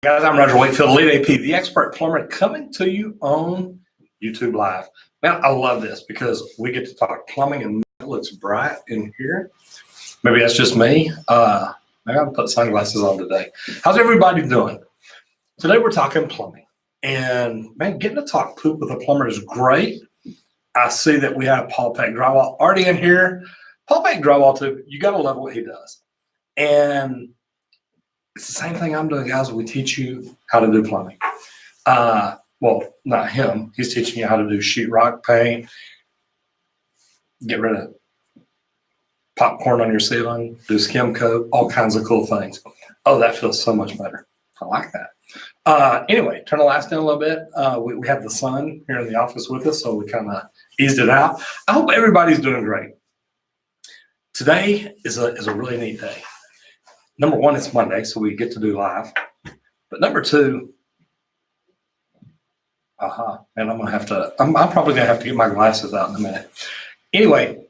Guys, I'm Roger Wakefield, Lead AP, the expert plumber, coming to you on YouTube Live. Man, I love this because we get to talk plumbing and it looks bright in here. Maybe that's just me. Maybe I'll put sunglasses on today. How's everybody doing? Today we're talking plumbing. And man, getting to talk poop with a plumber is great. I see that we have Paul Peck Drywall already in here. Paul Peck Drywall too, you gotta love what he does. And it's the same thing I'm doing, guys. We teach you how to do plumbing. Well, not him. He's teaching you how to do sheetrock paint, get rid of popcorn on your ceiling, do skim coat, all kinds of cool things. Oh, that feels so much better. I like that. Anyway, turn the lights down a little bit. We have the sun here in the office with us, so we kind of eased it out. I hope everybody's doing great. Today is a really neat day. Number one, it's Monday, so we get to do live. But number two, and I'm probably gonna have to get my glasses out in a minute. Anyway,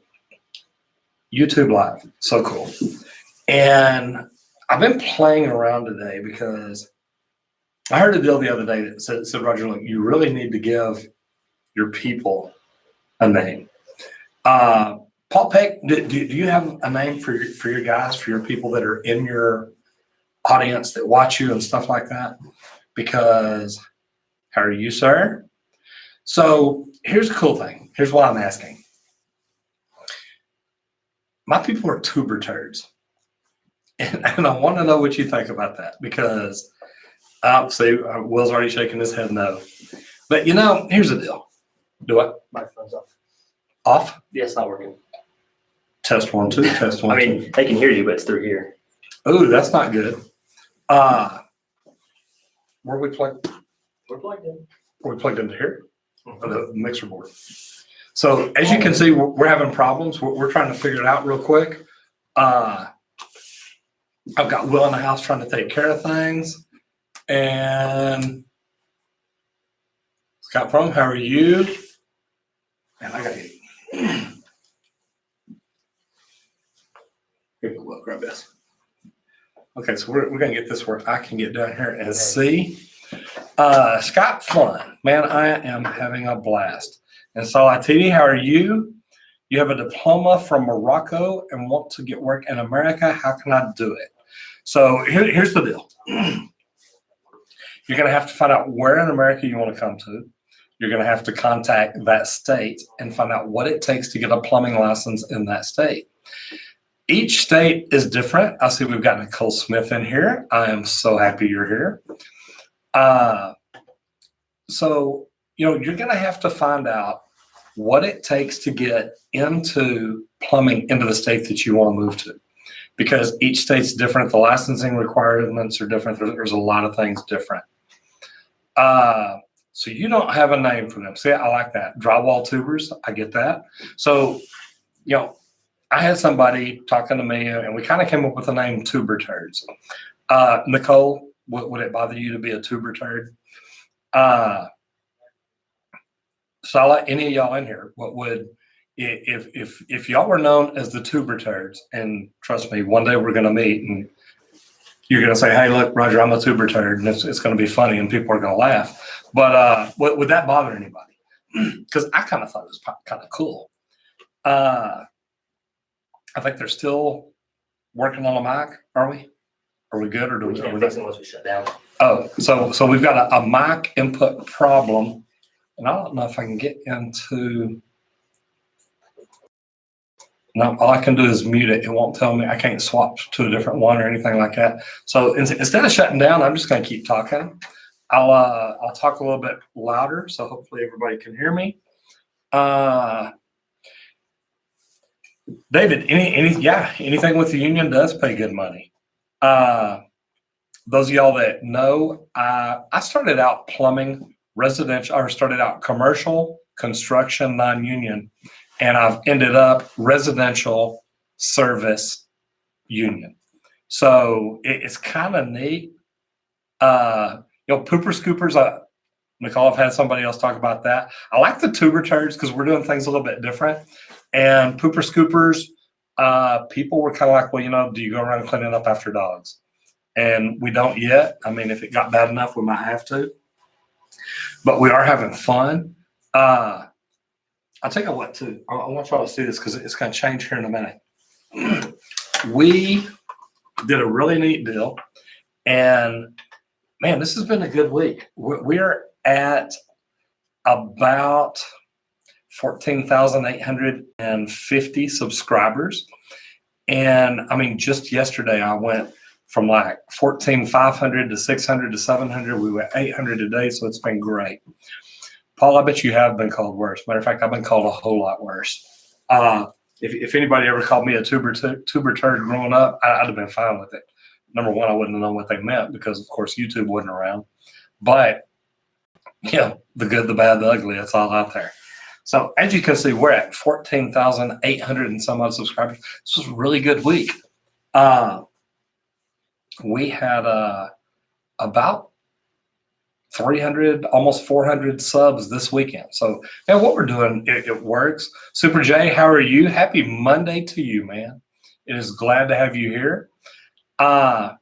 YouTube Live, so cool. And I've been playing around today because I heard a deal the other day that said, Roger, look, you really need to give your people a name. Paul Peck, do you have a name for your guys, for your people that are in your audience that watch you and stuff like that? Because how are you, sir? So here's a cool thing. Here's why I'm asking. My people are tuber turds. And I want to know what you think about that because see, Will's already shaking his head no. But you know, here's the deal. Do what? Microphone's off. Off? Yeah, it's not working. Test 1, 2, test 1, 2. I mean, they can hear you, but it's through here. Oh, that's not good. Where we plugged? We're plugged in. We're plugged into here, the mixer board. So as you can see, we're having problems. We're trying to figure it out real quick. I've got Will in the house trying to take care of things. And Scott From, how are you? Man, I got to eat. Here we go, grab this. Okay, so we're going to get this where I can get down here and see. Scott Flynn, man, I am having a blast. And Salatini, how are you? You have a diploma from Morocco and want to get work in America. How can I do it? So here's the deal. You're going to have to find out where in America you want to come to. You're going to have to contact that state and find out what it takes to get a plumbing license in that state. Each state is different. I see we've got Nicole Smith in here. I am so happy you're here. So, you know, you're going to have to find out what it takes to get into plumbing into the state that you want to move to. Because each state's different. The licensing requirements are different. There's a lot of things different. So you don't have a name for them. See, I like that. Drywall tubers, I get that. So, you know, I had somebody talking to me and we kind of came up with the name Tuber Turds. Nicole, would it bother you to be a tuber turd? So I'll let any of y'all in here. What would, if y'all were known as the tuber turds, and trust me, one day we're going to meet and you're going to say, hey, look, Roger, I'm a tuber turd, and it's going to be funny and people are going to laugh. But would that bother anybody? Because I kind of thought it was kind of cool. I think they're still working on a mic. Are we? Are we good or do we? Can't fix it unless we shut down. Oh, so we've got a mic input problem, and I don't know if I can get into. No, all I can do is mute it. It won't tell me. I can't swap to a different one or anything like that. So instead of shutting down, I'm just going to keep talking. I'll talk a little bit louder, so hopefully everybody can hear me. David, anything with the union does pay good money. Those of y'all that know, I started out plumbing residential, or started out commercial construction, non-union, and I've ended up residential service union. So it's kind of neat. You know, pooper scoopers, Nicole, I've had somebody else talk about that. I like the tuber turds because we're doing things a little bit different. And pooper scoopers, people were kind of like, well, you know, do you go around cleaning up after dogs? and we don't yet. I mean, if it got bad enough, we might have to. But we are having fun. I'll tell you what, too. I want y'all to see this because it's going to change here in a minute. We did a really neat deal. And, man, this has been a good week. We're at about 14,850 subscribers. And, I mean, just yesterday I went from like 14,500 to 600 to 700. We were 800 today, so it's been great. Paul, I bet you have been called worse. Matter of fact, I've been called a whole lot worse. If anybody ever called me a tuber turd growing up, I'd have been fine with it. Number one, I wouldn't have known what they meant because, of course, YouTube wasn't around. But, yeah, the good, the bad, the ugly, it's all out there. So, as you can see, we're at 14,800 and some odd subscribers. This was a really good week. We had about 300, almost 400 subs this weekend. So, man, what we're doing, it works. Super J, how are you? Happy Monday to you, man. It is glad to have you here. Already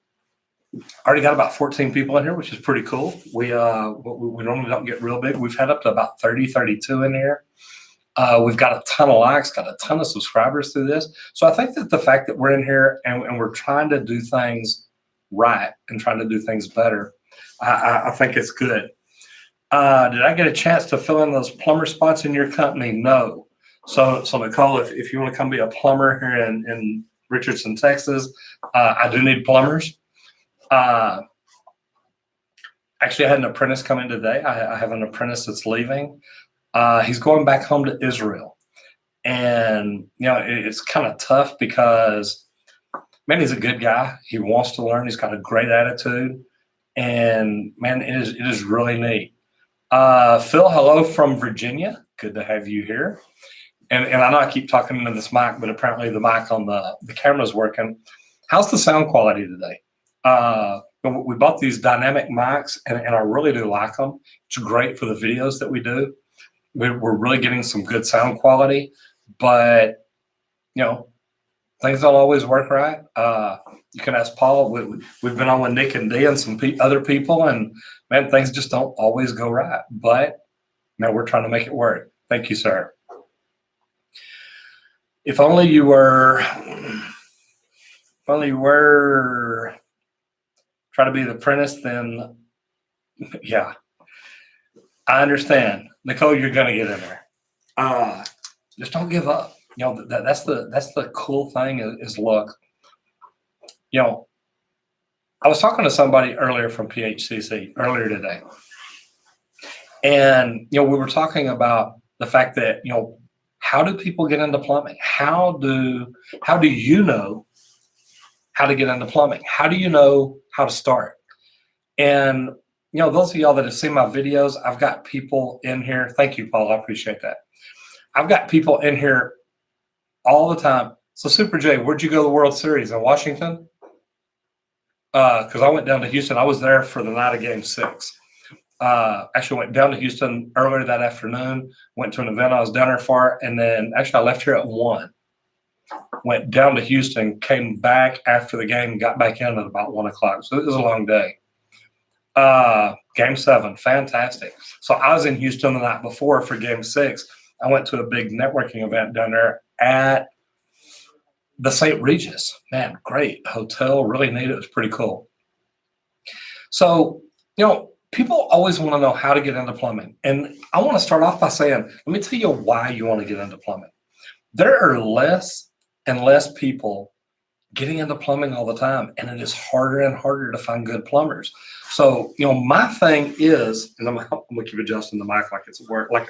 got about 14 people in here, which is pretty cool. We normally don't get real big. We've had up to about 30, 32 in here. We've got a ton of likes, got a ton of subscribers through this. So I think that the fact that we're in here and we're trying to do things right and trying to do things better, I think it's good. Did I get a chance to fill in those plumber spots in your company? No. So Nicole, if you want to come be a plumber here in Richardson, Texas, I do need plumbers. Actually, I had an apprentice come in today. I have an apprentice that's leaving. He's going back home to Israel. And, you know, it's kind of tough because, man, he's a good guy. He wants to learn. He's got a great attitude. And, man, it is really neat. Phil, hello from Virginia. Good to have you here. And I know I keep talking into this mic, but apparently the mic on the camera's working. How's the sound quality today? We bought these dynamic mics, and I really do like them. It's great for the videos that we do. We're really getting some good sound quality, but, you know, things don't always work right. You can ask Paula. We've been on with Nick and Dee and some other people, and, man, things just don't always go right. But, man, we're trying to make it work. Thank you, sir. If only you were trying to be the apprentice, then, yeah, I understand. Nicole, you're going to get in there. Just don't give up. You know, that's the cool thing is look, you know, I was talking to somebody earlier from PHCC earlier today. And, you know, we were talking about the fact that, you know, how do people get into plumbing? How do you know how to get into plumbing? How do you know how to start? And, you know, those of y'all that have seen my videos, I've got people in here. Thank you, Paul. I appreciate that. I've got people in here all the time. So, Super J, where'd you go to the World Series? In Washington? Because I went down to Houston. I was there for the night of Game 6. Actually went down to Houston earlier that afternoon, went to an event I was down there for, and then actually I left here at 1. Went down to Houston, came back after the game, got back in at about 1 o'clock. So it was a long day. Game 7, fantastic. So I was in Houston the night before for Game 6. I went to a big networking event down there at the St. Regis. Man, great hotel, really neat. It was pretty cool. So, you know, people always want to know how to get into plumbing. And I want to start off by saying, let me tell you why you want to get into plumbing. There are less and less people getting into plumbing all the time, and it is harder and harder to find good plumbers. So, you know, my thing is, and I'm gonna keep adjusting the mic like it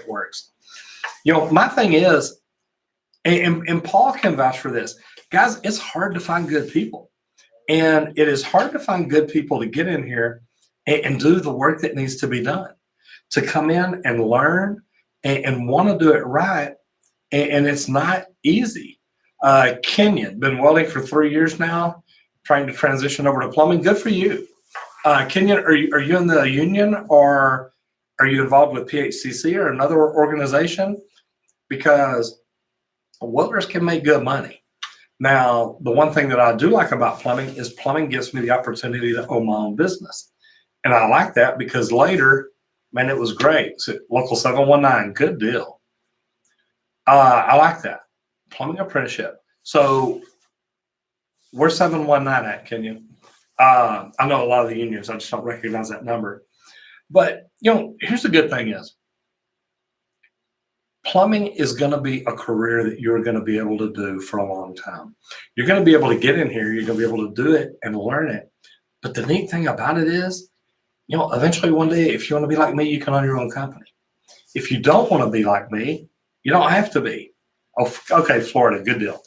works. You know, my thing is, and Paul can vouch for this, guys, it's hard to find good people. And it is hard to find good people to get in here and do the work that needs to be done, to come in and learn and want to do it right. And it's not easy. Kenyon, been welding for 3 years now, trying to transition over to plumbing. Good for you. Kenyon, are you in the union, or are you involved with PHCC or another organization? Because welders can make good money. Now, the one thing that I do like about plumbing is plumbing gives me the opportunity to own my own business. And I like that because later, man, it was great. So local 719, good deal. I like that. Plumbing apprenticeship. So where's 719 at, can you? I know a lot of the unions, I just don't recognize that number. But, here's the good thing is plumbing is going to be a career that you're going to be able to do for a long time. You're going to be able to get in here. You're going to be able to do it and learn it. But the neat thing about it is, eventually one day, if you want to be like me, you can own your own company. If you don't want to be like me, you don't have to be. Oh, okay, Florida, good deal.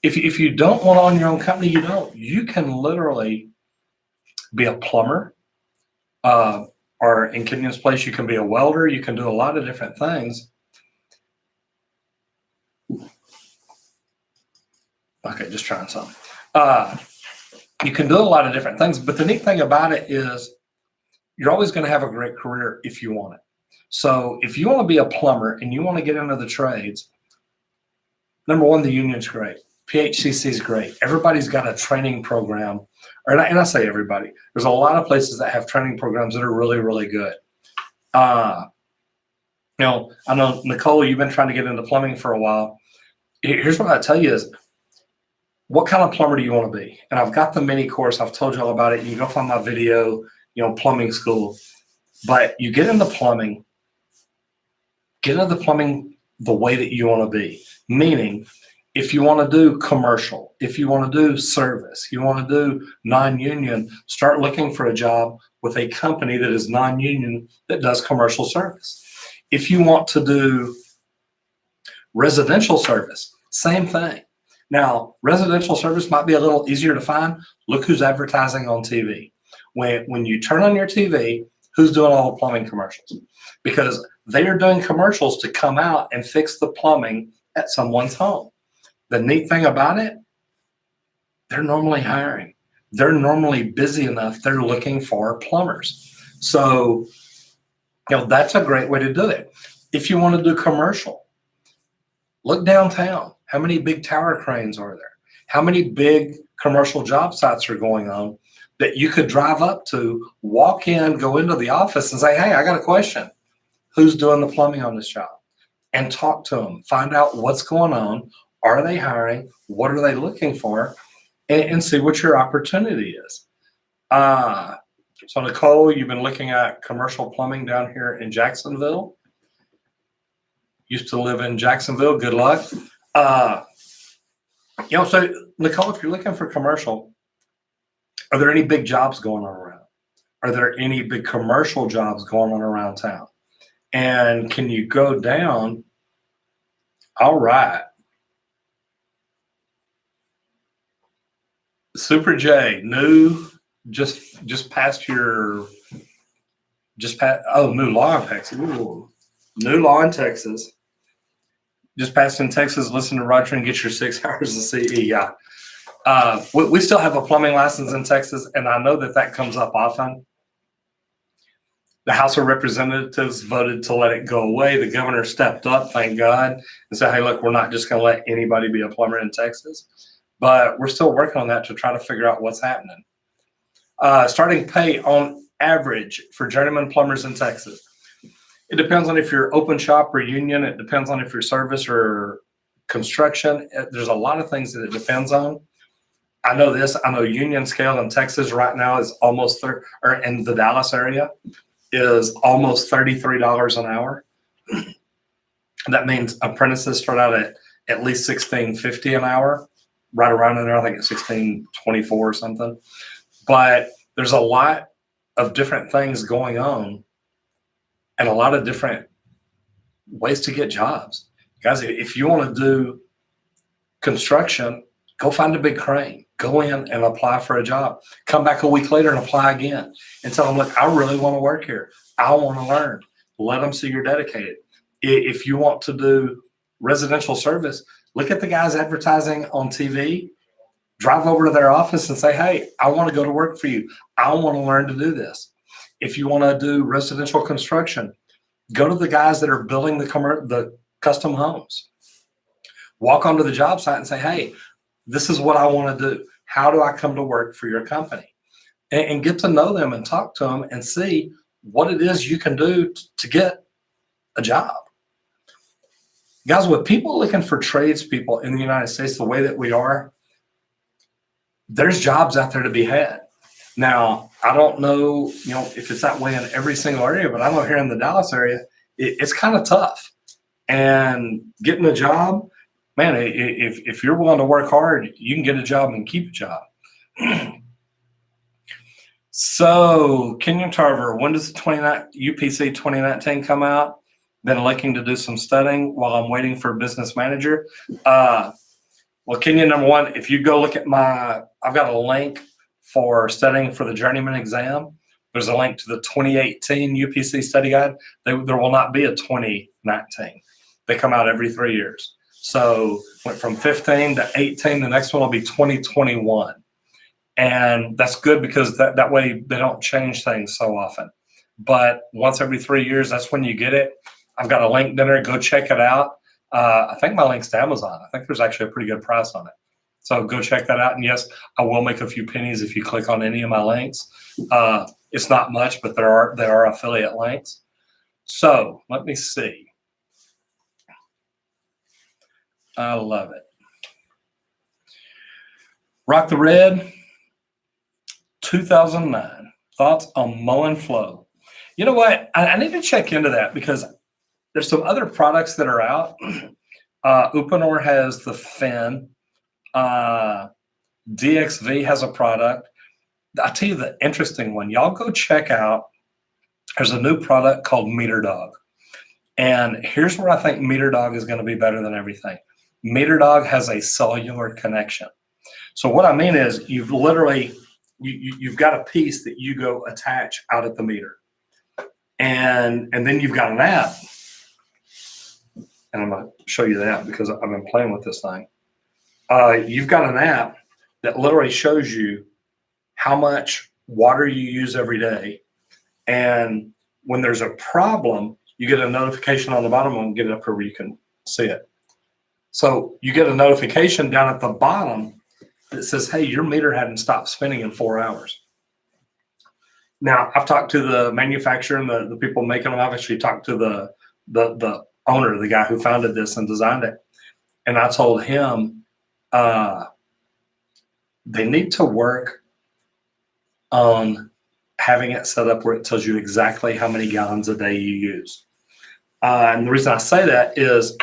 If you don't want to own your own company, you don't. You can literally be a plumber, or in Kenyon's place, you can be a welder. You can do a lot of different things. Okay, just trying something. You can do a lot of different things, but the neat thing about it is you're always going to have a great career if you want it. So if you want to be a plumber and you want to get into the trades, number one, the union's great. PHCC is great. Everybody's got a training program, and I say everybody. There's a lot of places that have training programs that are really, really good. I know, Nicole, you've been trying to get into plumbing for a while. Here's what I tell you is, what kind of plumber do you want to be? And I've got the MiniCourse. I've told you all about it. You can go find my video, plumbing school. But you get into plumbing the way that you want to be. Meaning, if you want to do commercial, if you want to do service, you want to do non-union, start looking for a job with a company that is non-union that does commercial service. If you want to do residential service, same thing. Now, residential service might be a little easier to find. Look who's advertising on TV. When you turn on your TV, who's doing all the plumbing commercials? Because they are doing commercials to come out and fix the plumbing at someone's home. The neat thing about it, they're normally hiring. They're normally busy enough. They're looking for plumbers. So, that's a great way to do it. If you want to do commercial, look downtown. How many big tower cranes are there? How many big commercial job sites are going on that you could drive up to, walk in, go into the office and say, hey, I got a question. Who's doing the plumbing on this job? And talk to them. Find out what's going on. Are they hiring? What are they looking for? And see what your opportunity is. So Nicole, you've been looking at commercial plumbing down here in Jacksonville. Used to live in Jacksonville. Good luck. So Nicole, if you're looking for commercial, are there any big jobs going on around? Are there any big commercial jobs going on around town? And can you go down? All right. Super J, new, just past new law in Texas. Ooh, new law in Texas. Just passed in Texas, listen to Roger and get your 6 hours of CE. Yeah. We still have a plumbing license in Texas, and I know that comes up often. The House of Representatives voted to let it go away. The governor stepped up, thank God, and said, hey, look, we're not just going to let anybody be a plumber in Texas. But we're still working on that to try to figure out what's happening. Starting pay on average for journeyman plumbers in Texas. It depends on if you're open shop or union. It depends on if you're service or construction. There's a lot of things that it depends on. I know this. I know union scale in Texas right now is almost, or in the Dallas area, is almost $33 an hour. That means apprentices start out at least $16.50 an hour, right around in there. I think it's $16.24 or something. But there's a lot of different things going on and a lot of different ways to get jobs. Guys, if you want to do construction, go find a big crane. Go in and apply for a job. Come back a week later and apply again. And tell them, look, I really want to work here. I want to learn. Let them see you're dedicated. If you want to do residential service, look at the guys advertising on TV. Drive over to their office and say, hey, I want to go to work for you. I want to learn to do this. If you want to do residential construction, go to the guys that are building the custom homes. Walk onto the job site and say, hey, this is what I want to do. How do I come to work for your company? And get to know them and talk to them and see what it is you can do to get a job. Guys, with people looking for tradespeople in the United States the way that we are, there's jobs out there to be had. Now, I don't know, if it's that way in every single area, but I know here in the Dallas area, it's kind of tough. And getting a job, man, if you're willing to work hard, you can get a job and keep a job. So, Kenyon Tarver, when does the UPC 2019 come out? Been looking to do some studying while I'm waiting for a business manager. Well, Kenyon, number one, if you go look at I've got a link for studying for the journeyman exam. There's a link to the 2018 UPC study guide. There will not be a 2019. They come out every 3 years. So went from 15 to 18. The next one will be 2021. And that's good because that way they don't change things so often. But once every 3 years, that's when you get it. I've got a link in there. Go check it out. I think my link's to Amazon. I think there's actually a pretty good price on it. So go check that out. And yes, I will make a few pennies if you click on any of my links. It's not much, but there are affiliate links. So let me see. I love it. Rock the Red, 2009. Thoughts on mow and flow. You know what? I need to check into that because there's some other products that are out. Uponor has the Fin. DXV has a product. I'll tell you the interesting one. Y'all go check out. There's a new product called Meter Dog. And here's where I think Meter Dog is going to be better than everything. Meter Dog has a cellular connection. So what I mean is you've got a piece that you go attach out at the meter. And then you've got an app. And I'm going to show you the app because I've been playing with this thing. You've got an app that literally shows you how much water you use every day. And when there's a problem, you get a notification on the bottom. I'm going to get it up here where you can see it. So you get a notification down at the bottom that says, hey, your meter hadn't stopped spinning in 4 hours. Now, I've talked to the manufacturer and the people making them. I've actually talked to the owner, the guy who founded this and designed it. And I told him they need to work on having it set up where it tells you exactly how many gallons a day you use. And the reason I say that is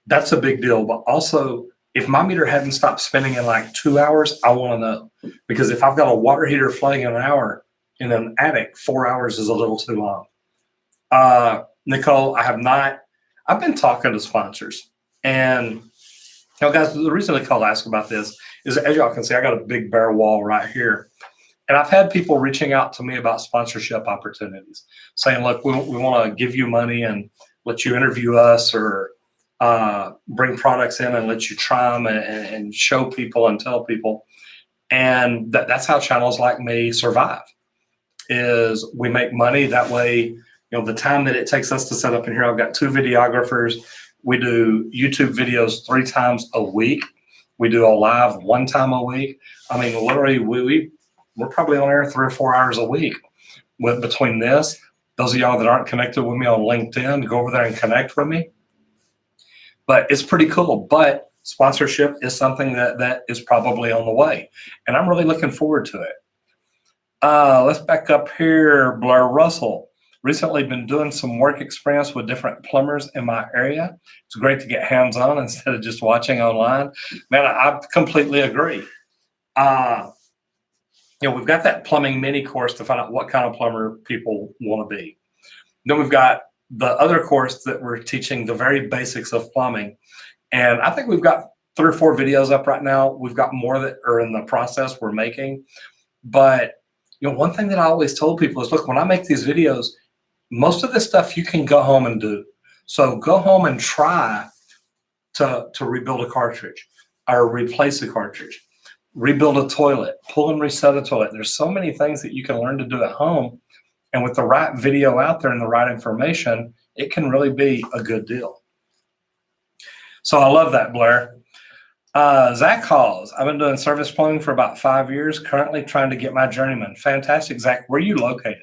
that's a big deal. But also, if my meter hadn't stopped spinning in like 2 hours, I want to know. Because if I've got a water heater flooding in an hour in an attic, 4 hours is a little too long. Nicole, I've been talking to sponsors. And, guys, the reason Nicole asked about this is, as y'all can see, I got a big bare wall right here. And I've had people reaching out to me about sponsorship opportunities, saying, look, we want to give you money and let you interview us or bring products in and let you try them and show people and tell people. And that's how channels like me survive, is we make money that way. The time that it takes us to set up in here, I've got 2 videographers. We do YouTube videos 3 times a week. We do a live 1 time a week. I mean, literally, we're probably on air 3 or 4 hours a week. Between this, those of y'all that aren't connected with me on LinkedIn, go over there and connect with me. But it's pretty cool. But sponsorship is something that is probably on the way. And I'm really looking forward to it. Let's back up here. Blair Russell. Recently been doing some work experience with different plumbers in my area. It's great to get hands-on instead of just watching online. Man, I completely agree. We've got that plumbing mini course to find out what kind of plumber people want to be. Then we've got the other course that we're teaching the very basics of plumbing. And I think we've got 3 or 4 videos up right now. We've got more that are in the process we're making. But, one thing that I always told people is, look, when I make these videos, most of this stuff you can go home and do. So go home and try to rebuild a cartridge or replace a cartridge, rebuild a toilet, pull and reset a toilet. There's so many things that you can learn to do at home. And with the right video out there and the right information, it can really be a good deal. So I love that, Blair. Zach calls. I've been doing service plumbing for about 5 years, currently trying to get my journeyman. Fantastic, Zach. Where are you located?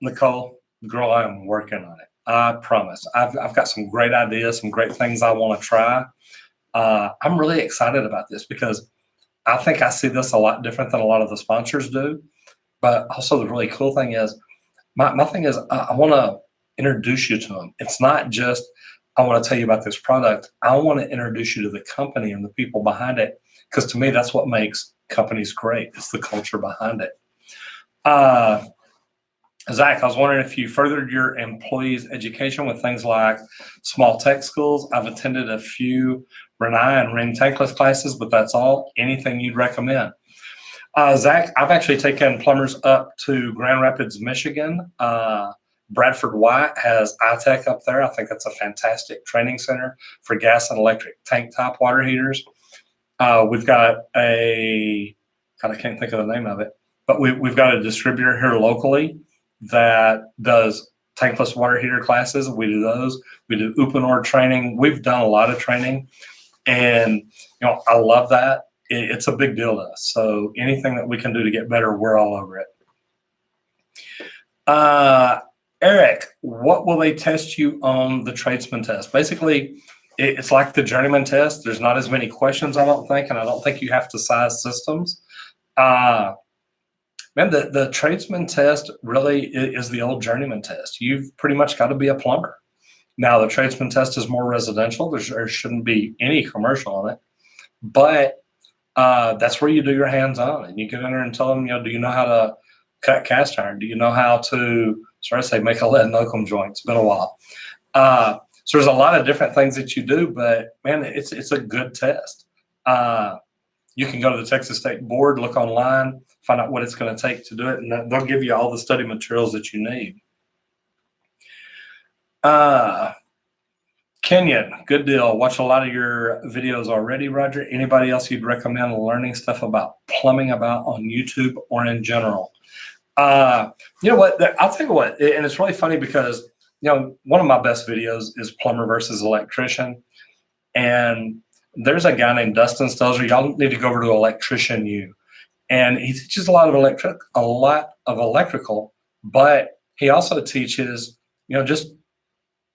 Nicole, girl, I'm working on it. I promise. I've got some great ideas, some great things I want to try. I'm really excited about this because I think I see this a lot different than a lot of the sponsors do. But also the really cool thing is, my thing is I want to introduce you to them. It's not just I want to tell you about this product. I want to introduce you to the company and the people behind it, because to me, that's what makes companies great. It's the culture behind it. Zach, I was wondering if you furthered your employees' education with things like small tech schools. I've attended a few Renai and Ring tankless classes, but that's all. Anything you'd recommend? Zach, I've actually taken plumbers up to Grand Rapids, Michigan. Bradford White has iTech up there. I think that's a fantastic training center for gas and electric tank top water heaters. We've got God, I can't think of the name of it, but we've got a distributor here locally that does tankless water heater classes. We do those. We do Uponor training. We've done a lot of training, and I love that. It's a big deal to us. So anything that we can do to get better, we're all over it. Eric, what will they test you on the tradesman test? Basically, it's like the journeyman test. There's not as many questions, I don't think, and I don't think you have to size systems. Man, the tradesman test really is the old journeyman test. You've pretty much got to be a plumber. Now, the tradesman test is more residential. There shouldn't be any commercial on it, but that's where you do your hands-on, and you get in there and tell them, do you know how to cut cast iron? Do you know how to, make a lead and oakum joint? It's been a while. So there's a lot of different things that you do, but man, it's a good test. You can go to the Texas State Board, look online, find out what it's going to take to do it, and they'll give you all the study materials that you need. Kenyon, good deal. Watch a lot of your videos already, Roger. Anybody else you'd recommend learning stuff about plumbing about on YouTube or in general? You know what? I'll tell you what, and it's really funny because, one of my best videos is plumber versus electrician. And there's a guy named Dustin Stelzer. Y'all need to go over to Electrician U. And he teaches a lot of electrical, but he also teaches, just,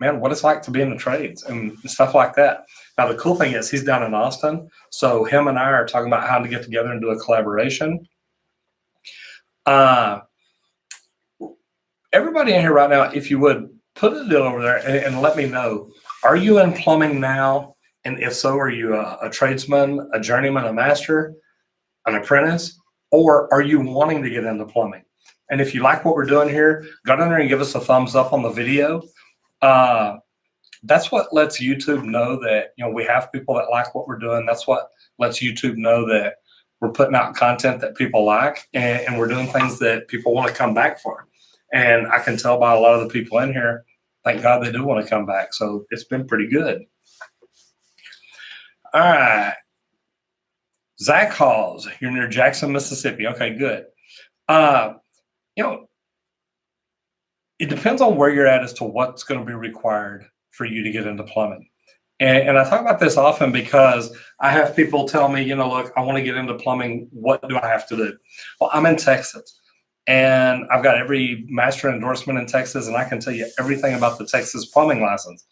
man, what it's like to be in the trades and stuff like that. Now, the cool thing is he's down in Austin. So him and I are talking about how to get together and do a collaboration. Everybody in here right now, if you would, put a deal over there and let me know, are you in plumbing now? And if so, are you a tradesman, a journeyman, a master, an apprentice, or are you wanting to get into plumbing? And if you like what we're doing here, go down there and give us a thumbs up on the video. That's what lets YouTube know that, we have people that like what we're doing. That's what lets YouTube know that we're putting out content that people like, and we're doing things that people want to come back for. And I can tell by a lot of the people in here, thank God they do want to come back. So it's been pretty good. All right. Zach Halls, you're near Jackson, Mississippi. Okay, good. It depends on where you're at as to what's going to be required for you to get into plumbing. And I talk about this often because I have people tell me, look, I want to get into plumbing. What do I have to do? Well, I'm in Texas, and I've got every master endorsement in Texas, and I can tell you everything about the Texas plumbing license.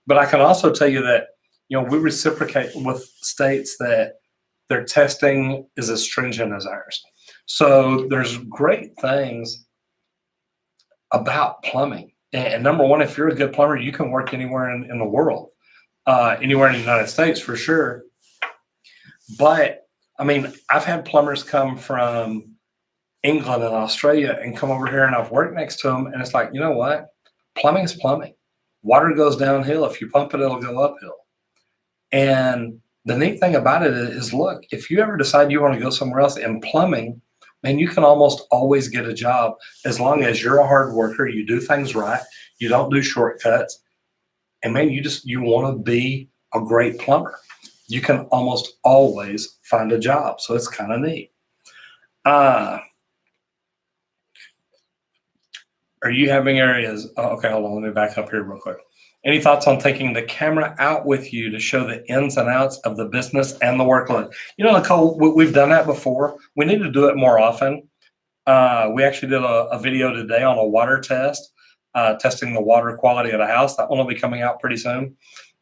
But I can also tell you that, we reciprocate with states that their testing is as stringent as ours. So there's great things about plumbing. And number one, if you're a good plumber, you can work anywhere in the world, anywhere in the United States for sure. But I've had plumbers come from England and Australia and come over here, and I've worked next to them, and it's like, you know what? Plumbing is plumbing. Water goes downhill. If you pump it, it'll go uphill. And the neat thing about it is, look, if you ever decide you want to go somewhere else in plumbing, man, you can almost always get a job as long as you're a hard worker, you do things right, you don't do shortcuts, and man, you want to be a great plumber. You can almost always find a job, so it's kind of neat. Are you having areas? Oh, okay, hold on, let me back up here real quick. Any thoughts on taking the camera out with you to show the ins and outs of the business and the workload? You know, Nicole, we've done that before. We need to do it more often. We actually did a video today on a water test, testing the water quality of the house. That one will be coming out pretty soon.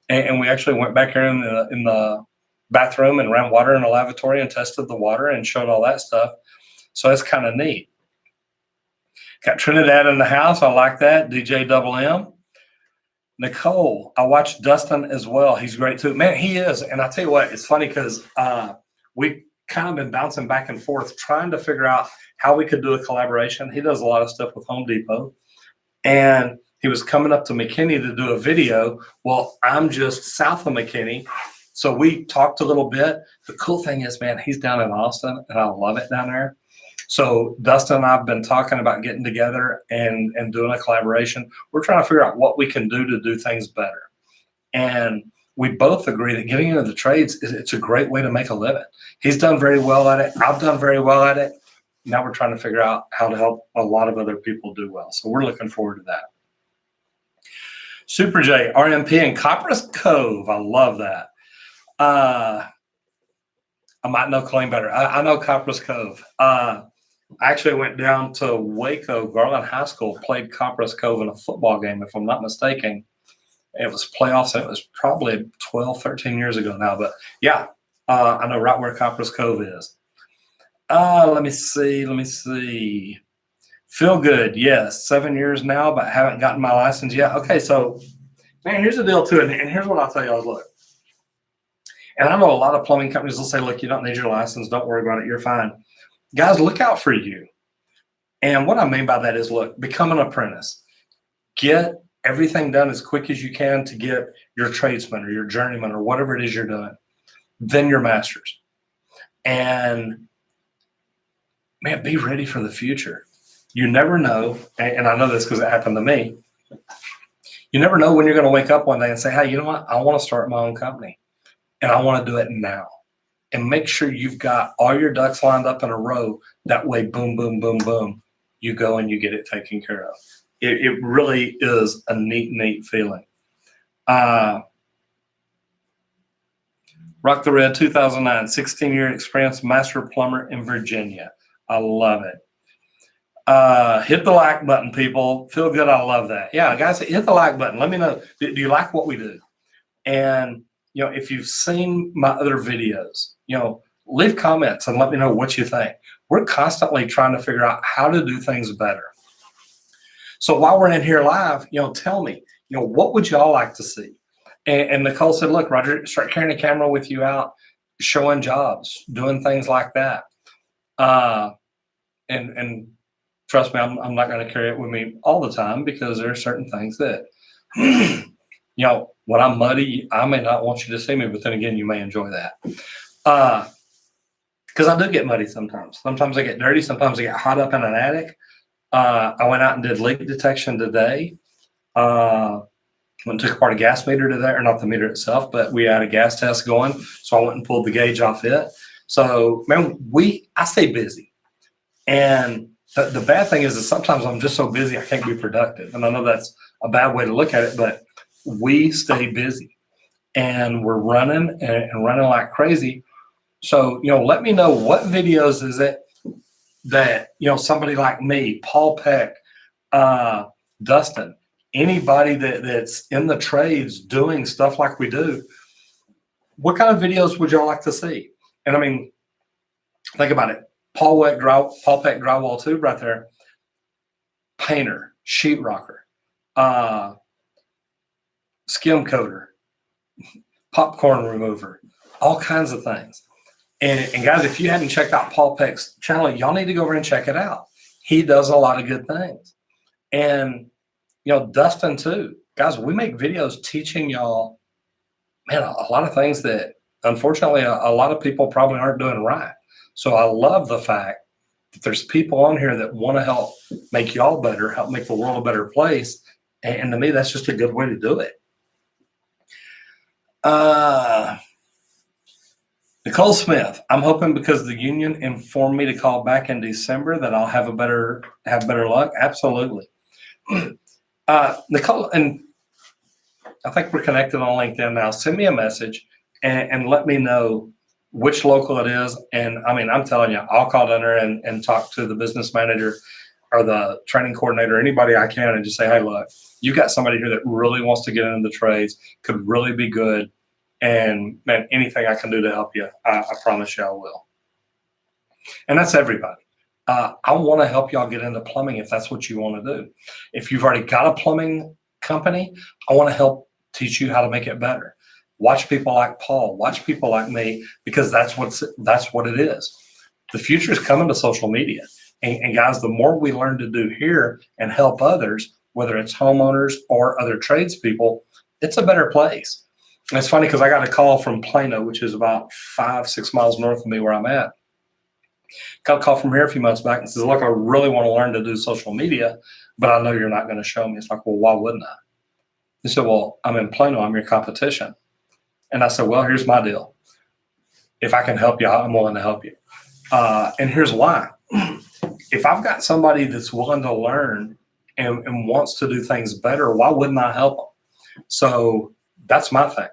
And we actually went back here in the bathroom and ran water in the lavatory and tested the water and showed all that stuff. So it's kind of neat. Got Trinidad in the house. I like that. DJ Double M. Nicole, I watched Dustin as well. He's great too. Man, he is. And I tell you what, it's funny because we kind of been bouncing back and forth trying to figure out how we could do a collaboration. He does a lot of stuff with Home Depot. And he was coming up to McKinney to do a video. Well, I'm just south of McKinney. So we talked a little bit. The cool thing is, man, he's down in Austin, and I love it down there. So Dustin and I have been talking about getting together and doing a collaboration. We're trying to figure out what we can do to do things better. And we both agree that getting into the trades, it's a great way to make a living. He's done very well at it. I've done very well at it. Now we're trying to figure out how to help a lot of other people do well. So we're looking forward to that. Super J, RMP in Copperas Cove. I love that. I might know Colleen better. I know Copperas Cove. I actually went down to Waco, Garland High School, played Copperas Cove in a football game, if I'm not mistaken. It was playoffs. It was probably 12, 13 years ago now. But, yeah, I know right where Copperas Cove is. Let me see. Feel good. Yes, 7 years now, but haven't gotten my license yet. Okay, so, man, here's the deal, too. And here's what I'll tell y'all. Look, and I know a lot of plumbing companies will say, look, you don't need your license. Don't worry about it. You're fine. Guys, look out for you. And what I mean by that is, look, become an apprentice. Get everything done as quick as you can to get your tradesman or your journeyman or whatever it is you're doing. Then your master's. And, man, be ready for the future. You never know, and I know this because it happened to me. You never know when you're going to wake up one day and say, hey, you know what? I want to start my own company, and I want to do it now. And make sure you've got all your ducks lined up in a row. That way, boom, boom, boom, boom, you go and you get it taken care of. It really is a neat feeling. Rock the Red 2009, 16-year experience master plumber in Virginia. I love it. Hit the like button, people. Feel good. I love that. Yeah, guys, hit the like button. Let me know. Do you like what we do? And, you know, if you've seen my other videos, you know, leave comments and let me know what you think. We're constantly trying to figure out how to do things better. So while we're in here live, you know, tell me, you know, what would y'all like to see? And Nicole said, look, Roger, start carrying a camera with you out, showing jobs, doing things like that. And trust me, I'm not going to carry it with me all the time because there are certain things that, you know, when I'm muddy, I may not want you to see me, but then again, you may enjoy that. Because I do get muddy sometimes. Sometimes I get dirty. Sometimes I get hot up in an attic. I went out and did leak detection today. Went and took apart a gas meter today, or not the meter itself, but we had a gas test going. So I went and pulled the gauge off it. So, man, I stay busy. And the bad thing is that sometimes I'm just so busy I can't be productive. And I know that's a bad way to look at it, but we stay busy. And we're running and running like crazy. So, you know, let me know what videos is it that, you know, somebody like me, Paul Peck, Dustin, anybody that's in the trades doing stuff like we do, what kind of videos would y'all like to see? And I mean, think about it. Paul Peck drywall tube right there. Painter, sheetrocker, skim coater, popcorn remover, all kinds of things. And guys, if you hadn't checked out Paul Peck's channel, y'all need to go over and check it out. He does a lot of good things. And, you know, Dustin too. Guys, we make videos teaching y'all, man, a lot of things that unfortunately a lot of people probably aren't doing right. So I love the fact that there's people on here that want to help make y'all better, help make the world a better place. And to me, that's just a good way to do it. Nicole Smith, I'm hoping because the union informed me to call back in December that I'll have better luck. Absolutely. Nicole, and I think we're connected on LinkedIn now. Send me a message and let me know which local it is. And I mean, I'm telling you, I'll call down there and talk to the business manager or the training coordinator, anybody I can, and just say, hey, look, you got somebody here that really wants to get into the trades, could really be good. And man, anything I can do to help you, I promise you I will. And that's everybody. I want to help y'all get into plumbing if that's what you want to do. If you've already got a plumbing company, I want to help teach you how to make it better. Watch people like Paul, watch people like me, because that's what it is. The future is coming to social media. And guys, the more we learn to do here and help others, whether it's homeowners or other tradespeople, it's a better place. And it's funny because I got a call from Plano, which is about 5-6 miles north of me where I'm at. Got a call from here a few months back and says, look, I really want to learn to do social media, but I know you're not going to show me. It's like, well, why wouldn't I? He said, well, I'm in Plano. I'm your competition. And I said, well, here's my deal. If I can help you, I'm willing to help you. And here's why. If I've got somebody that's willing to learn and wants to do things better, why wouldn't I help them? So that's my thing.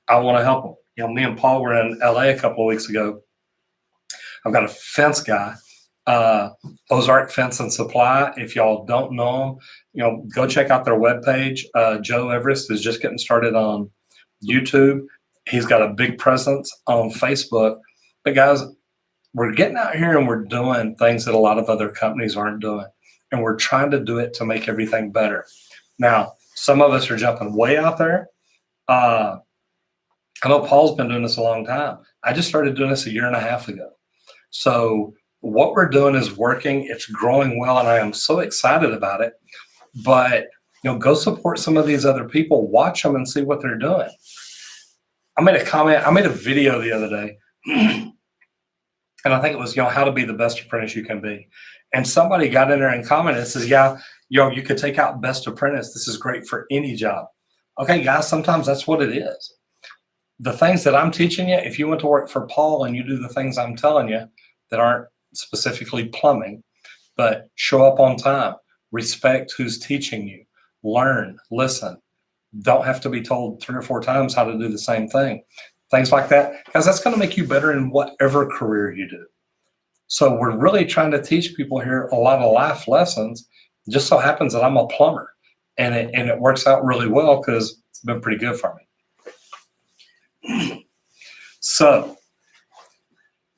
I want to help them. You know, me and Paul were in LA a couple of weeks ago. I've got a fence guy, Ozark Fence and Supply. If y'all don't know them, you know, go check out their webpage. Joe Everest is just getting started on YouTube. He's got a big presence on Facebook. But guys, we're getting out here and we're doing things that a lot of other companies aren't doing. And we're trying to do it to make everything better. Now, some of us are jumping way out there. I know Paul's been doing this a long time. I just started doing this 1.5 years ago. So what we're doing is working. It's growing well, and I am so excited about it. But, you know, go support some of these other people. Watch them and see what they're doing. I made a video the other day, and I think it was, you know, how to be the best apprentice you can be. And somebody got in there and commented and says, yeah, you know, you could take out best apprentice. This is great for any job. Okay, guys, sometimes that's what it is. The things that I'm teaching you, if you went to work for Paul and you do the things I'm telling you that aren't specifically plumbing, but show up on time, respect who's teaching you, learn, listen, don't have to be told 3 or 4 times how to do the same thing. Things like that, because that's going to make you better in whatever career you do. So we're really trying to teach people here a lot of life lessons. It just so happens that I'm a plumber, and it works out really well because it's been pretty good for me. So,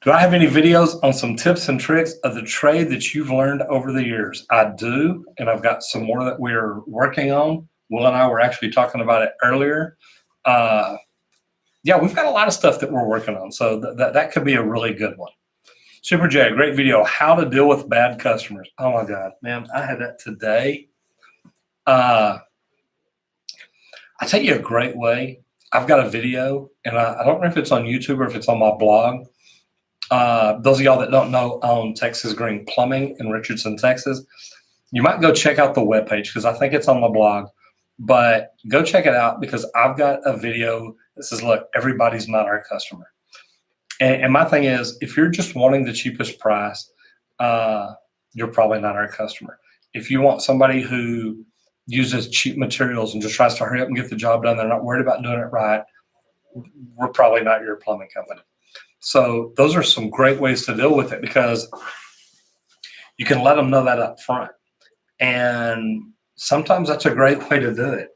do I have any videos on some tips and tricks of the trade that you've learned over the years? I do, and I've got some more that we're working on. Will and I were actually talking about it earlier. Yeah, we've got a lot of stuff that we're working on, so that could be a really good one. Super J, great video. How to deal with bad customers. Oh my God, man, I had that today. I tell you a great way. I've got a video, and I don't know if it's on YouTube or if it's on my blog. Those of y'all that don't know, own Texas Green Plumbing in Richardson, Texas. You might go check out the webpage because I think it's on my blog. But go check it out because I've got a video that says, look, everybody's not our customer. And my thing is, if you're just wanting the cheapest price, you're probably not our customer. If you want somebody who uses cheap materials and just tries to hurry up and get the job done, they're not worried about doing it right, we're probably not your plumbing company. So those are some great ways to deal with it because you can let them know that up front. And sometimes that's a great way to do it.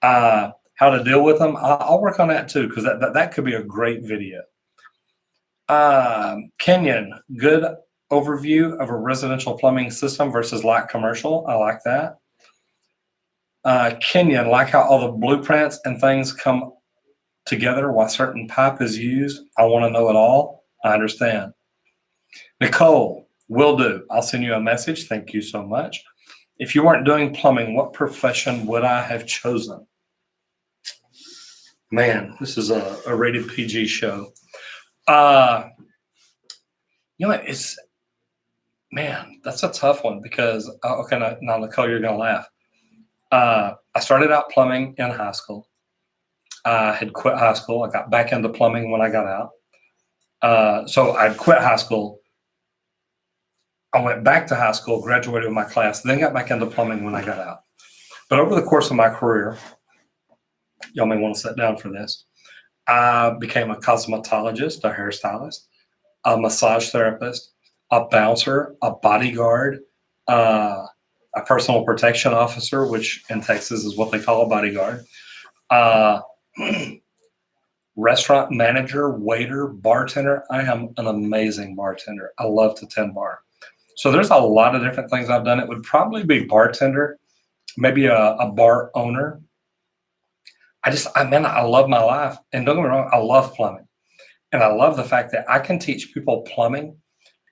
How to deal with them, I'll work on that too because that could be a great video. Kenyon, good overview of a residential plumbing system versus light commercial. I like that. Kenyon, like how all the blueprints and things come together while certain pipe is used. I want to know it all. I understand. Nicole, will do. I'll send you a message. Thank you so much. If you weren't doing plumbing, what profession would I have chosen? Man, this is a rated PG show. You know, that's a tough one because, okay, now Nicole, you're going to laugh. I started out plumbing in high school. I had quit high school. I got back into plumbing when I got out. So I'd quit high school. I went back to high school, graduated with my class, then got back into plumbing when I got out. But over the course of my career, Y'all may want to sit down for this. I became a cosmetologist, a hairstylist, a massage therapist, a bouncer, a bodyguard, a personal protection officer, which in Texas is what they call a bodyguard, uh, restaurant manager, waiter, bartender. I am an amazing bartender. I love to tend bar. So there's a lot of different things I've done. It would probably be bartender, maybe a bar owner. I love my life. And don't get me wrong, I love plumbing. And I love the fact that I can teach people plumbing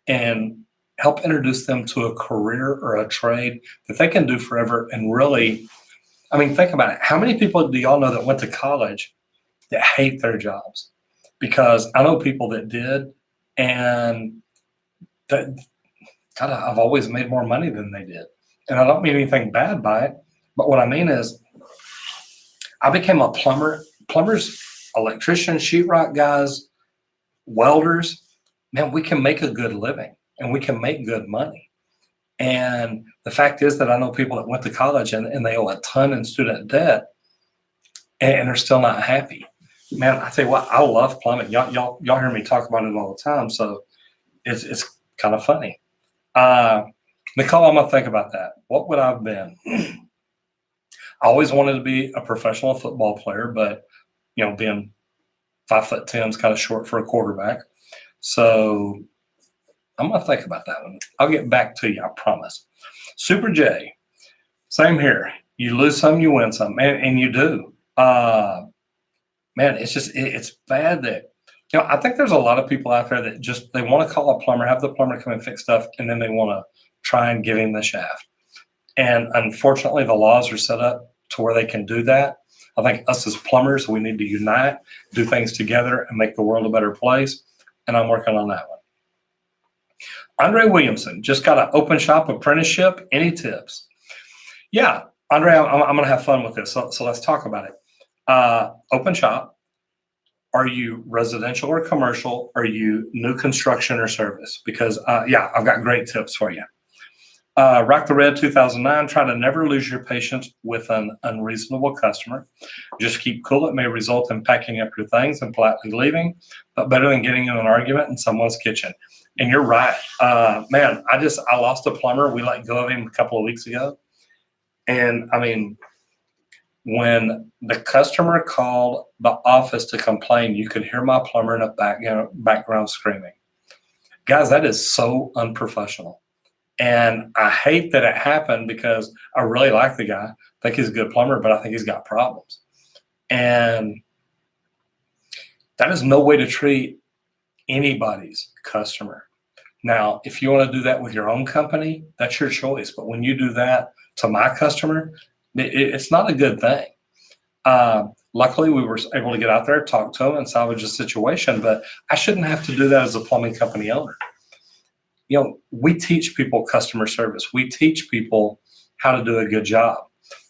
and help introduce them to a career or a trade that they can do forever. And really, I mean, think about it. How many people do y'all know that went to college that hate their jobs? Because I know people that did, and that, God, I've always made more money than they did. And I don't mean anything bad by it, but what I mean is I became a plumber, plumbers, electricians, sheetrock guys, welders. Man, we can make a good living and we can make good money. And the fact is that I know people that went to college and they owe a ton in student debt and they're still not happy. Man, I tell you what, I love plumbing. Y'all hear me talk about it all the time, so it's kind of funny. Nicole, I'm gonna think about that. What would I have been? I always wanted to be a professional football player, but being 5'10" is kind of short for a quarterback. So I'm gonna think about that one. I'll get back to you, I promise. Super J, same here. You lose some, you win some, and you do. Man, it's bad that I think there's a lot of people out there that just they want to call a plumber, have the plumber come and fix stuff, and then they want to try and give him the shaft. And unfortunately, the laws are set up to where they can do that. I think us as plumbers, we need to unite, do things together, and make the world a better place. And I'm working on that one. Andre Williamson just got an open shop apprenticeship. Any tips? Yeah, Andre, I'm going to have fun with this. So let's talk about it. Open shop. Are you residential or commercial? Are you new construction or service? Because, I've got great tips for you. Rock the Red 2009, try to never lose your patience with an unreasonable customer. Just keep cool. It may result in packing up your things and politely leaving, but better than getting in an argument in someone's kitchen. And you're right. Man, I lost a plumber. We let go of him a couple of weeks ago. And I mean, when the customer called the office to complain, you could hear my plumber in the background screaming. Guys, that is so unprofessional. And I hate that it happened because I really like the guy. I think he's a good plumber, but I think he's got problems. And that is no way to treat anybody's customer. Now, if you want to do that with your own company, that's your choice. But when you do that to my customer, it's not a good thing. Luckily, we were able to get out there, talk to him, and salvage the situation. But I shouldn't have to do that as a plumbing company owner. We teach people customer service. We teach people how to do a good job.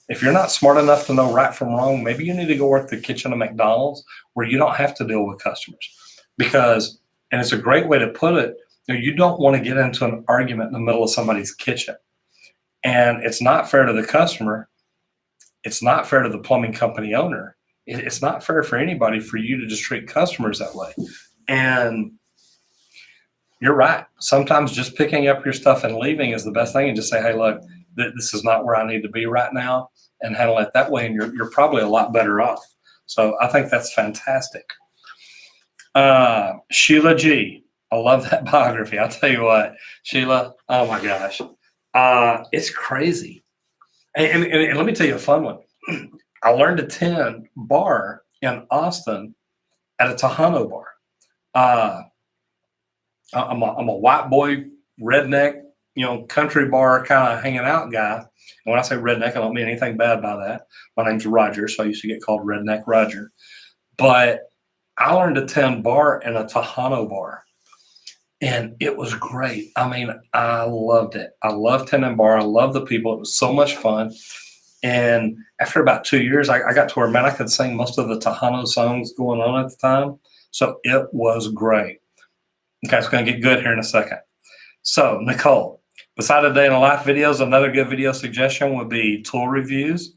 If you're not smart enough to know right from wrong, maybe you need to go work the kitchen of McDonald's where you don't have to deal with customers. Because, and it's a great way to put it, you don't want to get into an argument in the middle of somebody's kitchen. And it's not fair to the customer. It's not fair to the plumbing company owner. It's not fair for anybody for you to just treat customers that way. And you're right. Sometimes just picking up your stuff and leaving is the best thing, and just say, hey, look, this is not where I need to be right now, and handle it that way, and you're probably a lot better off. So I think that's fantastic. Sheila G. I love that biography. I'll tell you what, Sheila, oh my gosh. It's crazy. And let me tell you a fun one. I learned to tend bar in Austin at a Tejano bar. I'm a white boy, redneck, country bar kind of hanging out guy. And when I say redneck, I don't mean anything bad by that. My name's Roger, so I used to get called Redneck Roger. But I learned to tend bar in a Tejano bar. And it was great. I mean, I loved it. I loved tending bar. I loved the people. It was so much fun. And after about 2 years, I got to where, man, I could sing most of the Tejano songs going on at the time. So it was great. Okay, it's going to get good here in a second. So, Nicole, beside a day in a life videos, another good video suggestion would be tool reviews.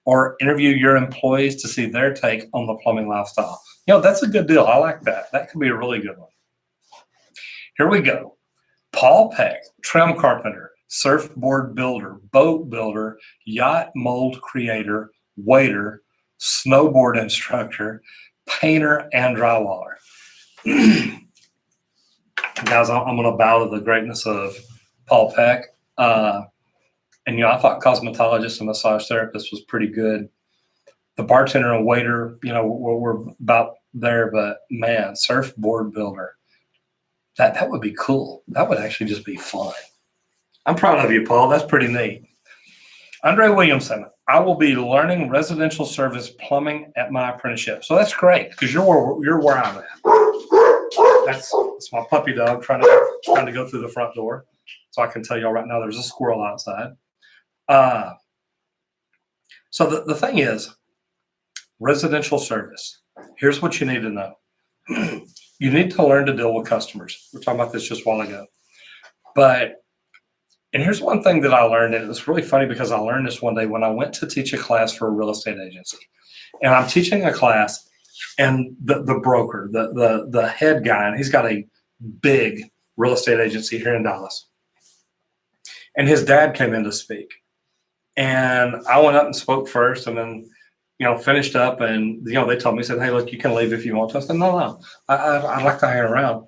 or interview your employees to see their take on the plumbing lifestyle. That's a good deal. I like that. That could be a really good one. Here we go. Paul Peck, trim carpenter, surfboard builder, boat builder, yacht mold creator, waiter, snowboard instructor, painter, and drywaller. Guys, I'm going to bow to the greatness of Paul Peck. And I thought cosmetologist and massage therapist was pretty good. The bartender and waiter, we're about there, but man, surfboard builder. That would be cool. That would actually just be fun. I'm proud of you, Paul. That's pretty neat. Andre Williamson, I will be learning residential service plumbing at my apprenticeship. So that's great because you're where I'm at. That's my puppy dog trying to go through the front door. So I can tell y'all right now there's a squirrel outside. So the thing is, residential service. Here's what you need to know. You need to learn to deal with customers. We were talking about this just a while ago. And here's one thing that I learned, and it was really funny because I learned this one day when I went to teach a class for a real estate agency. And I'm teaching a class, and the broker, the head guy, and he's got a big real estate agency here in Dallas. And his dad came in to speak. And I went up and spoke first, and then finished up, and they told me, said, "Hey, look, you can leave if you want to." I said, "No, I'd like to hang around."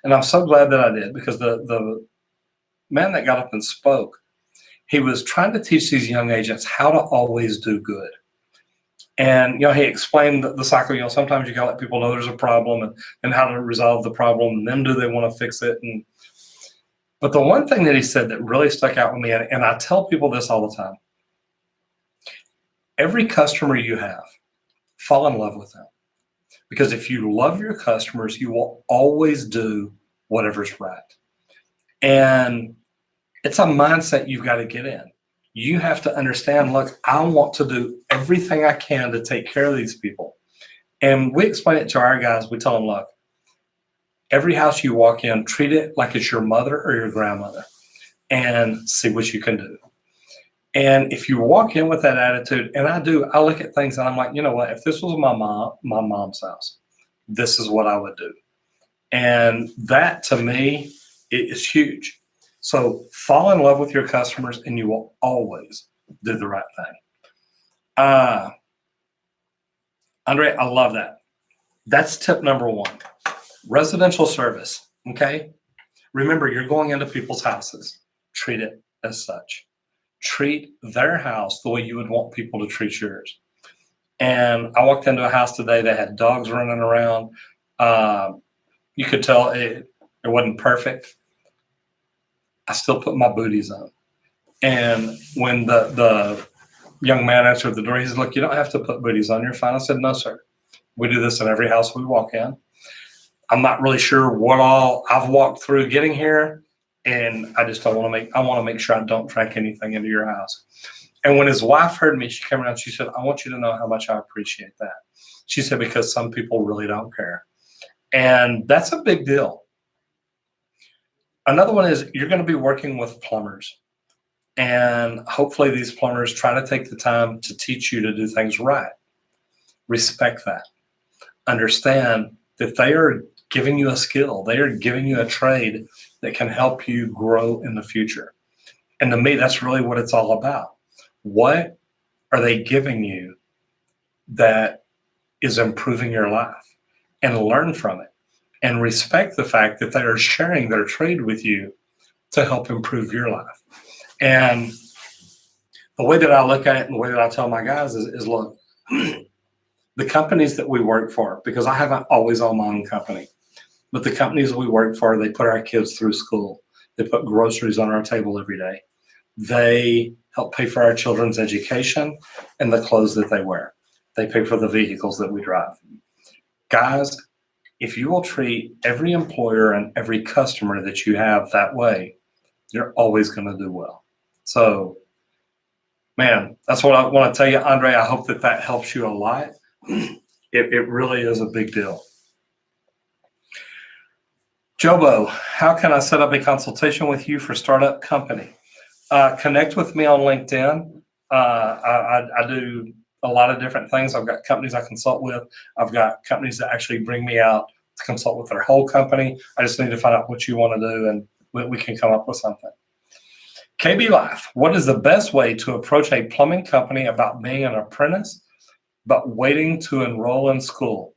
And I'm so glad that I did, because the man that got up and spoke, he was trying to teach these young agents how to always do good. And he explained the cycle. Sometimes you gotta let people know there's a problem and how to resolve the problem, and then do they want to fix it? But the one thing that he said that really stuck out with me, and I tell people this all the time. Every customer you have, fall in love with them. Because if you love your customers, you will always do whatever's right. And it's a mindset you've got to get in. You have to understand, look, I want to do everything I can to take care of these people. And we explain it to our guys. We tell them, look, every house you walk in, treat it like it's your mother or your grandmother, and see what you can do. And if you walk in with that attitude, and I look at things and I'm like, you know what, if this was my mom's house, this is what I would do. And that to me is huge. So fall in love with your customers, and you will always do the right thing. Andre, I love that. That's tip number one. Residential service, okay? Remember, you're going into people's houses. Treat it as such. Treat their house the way you would want people to treat yours. And I walked into a house today that had dogs running around. You could tell it wasn't perfect. I still put my booties on. And when the young man answered the door, he said, "Look, you don't have to put booties on. You're fine." I said, "No, sir. We do this in every house we walk in. I'm not really sure what all I've walked through getting here. And I just I want to make sure I don't track anything into your house." And when his wife heard me, she came around, she said, "I want you to know how much I appreciate that." She said, "Because some people really don't care." And that's a big deal. Another one is you're going to be working with plumbers. And hopefully these plumbers try to take the time to teach you to do things right. Respect that. Understand that they are giving you a skill. They are giving you a trade that can help you grow in the future. And to me, that's really what it's all about. What are they giving you that is improving your life? And learn from it. And respect the fact that they are sharing their trade with you to help improve your life. And the way that I look at it, and the way that I tell my guys is look, the companies that we work for, because I haven't always owned my own company, but the companies we work for, they put our kids through school. They put groceries on our table every day. They help pay for our children's education and the clothes that they wear. They pay for the vehicles that we drive. Guys, if you will treat every employer and every customer that you have that way, you're always going to do well. So, man, that's what I want to tell you, Andre. I hope that helps you a lot. It really is a big deal. Jobo, how can I set up a consultation with you for startup company? Connect with me on LinkedIn. I do a lot of different things. I've got companies I consult with. I've got companies that actually bring me out to consult with their whole company. I just need to find out what you want to do, and we can come up with something. KB Life, what is the best way to approach a plumbing company about being an apprentice, but waiting to enroll in school?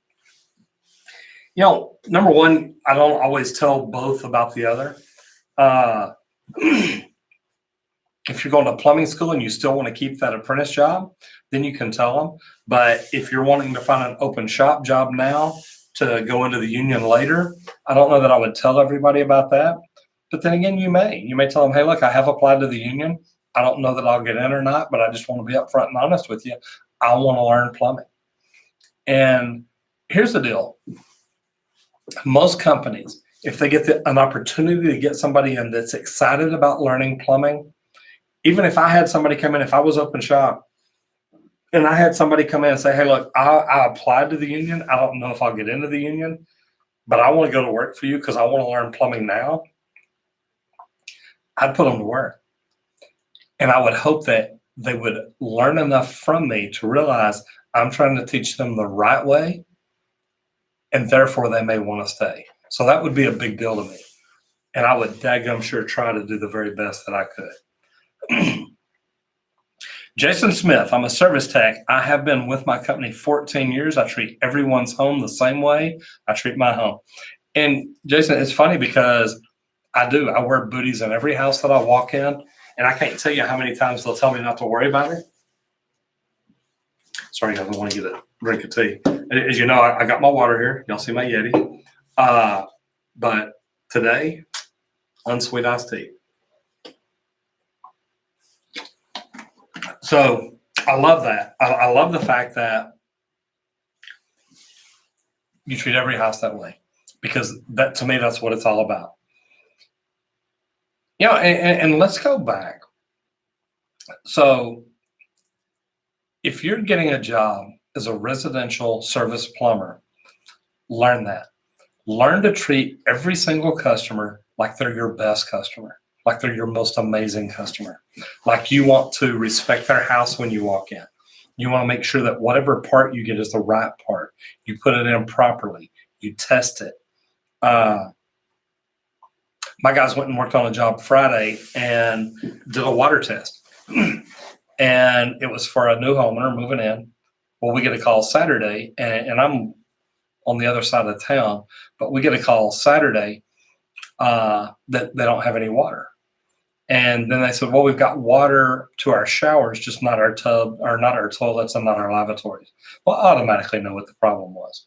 Number one, I don't always tell both about the other. If you're going to plumbing school and you still want to keep that apprentice job, then you can tell them. But if you're wanting to find an open shop job now to go into the union later, I don't know that I would tell everybody about that. But then again, you may tell them, hey, look, I have applied to the union. I don't know that I'll get in or not, but I just want to be upfront and honest with you. I want to learn plumbing. And here's the deal. Most companies, if they get an opportunity to get somebody in that's excited about learning plumbing, even if I had somebody come in, if I was open shop and I had somebody come in and say, hey, look, I applied to the union. I don't know if I'll get into the union, but I want to go to work for you because I want to learn plumbing now. I'd put them to work. And I would hope that they would learn enough from me to realize I'm trying to teach them the right way, and therefore they may want to stay. So that would be a big deal to me. And I would daggum sure try to do the very best that I could. Jason Smith, I'm a service tech. I have been with my company 14 years. I treat everyone's home the same way I treat my home. And Jason, it's funny because I wear booties in every house that I walk in, and I can't tell you how many times they'll tell me not to worry about it. Sorry, guys, I want to get a drink of tea. As you know, I got my water here. Y'all see my Yeti. But today, unsweet iced tea. So I love that. I love the fact that you treat every house that way, because that, to me, that's what it's all about. And let's go back. So if you're getting a job as a residential service plumber, learn that. Learn to treat every single customer like they're your best customer, like they're your most amazing customer, like you want to respect their house when you walk in. You want to make sure that whatever part you get is the right part. You put it in properly. You test it. My guys went and worked on a job Friday and did a water test. And it was for a new homeowner moving in. Well, we get a call Saturday, and I'm on the other side of town, but we get a call Saturday that they don't have any water. And then they said, well, we've got water to our showers, just not our tub, or not our toilets, and not our lavatories. Well, I automatically know what the problem was.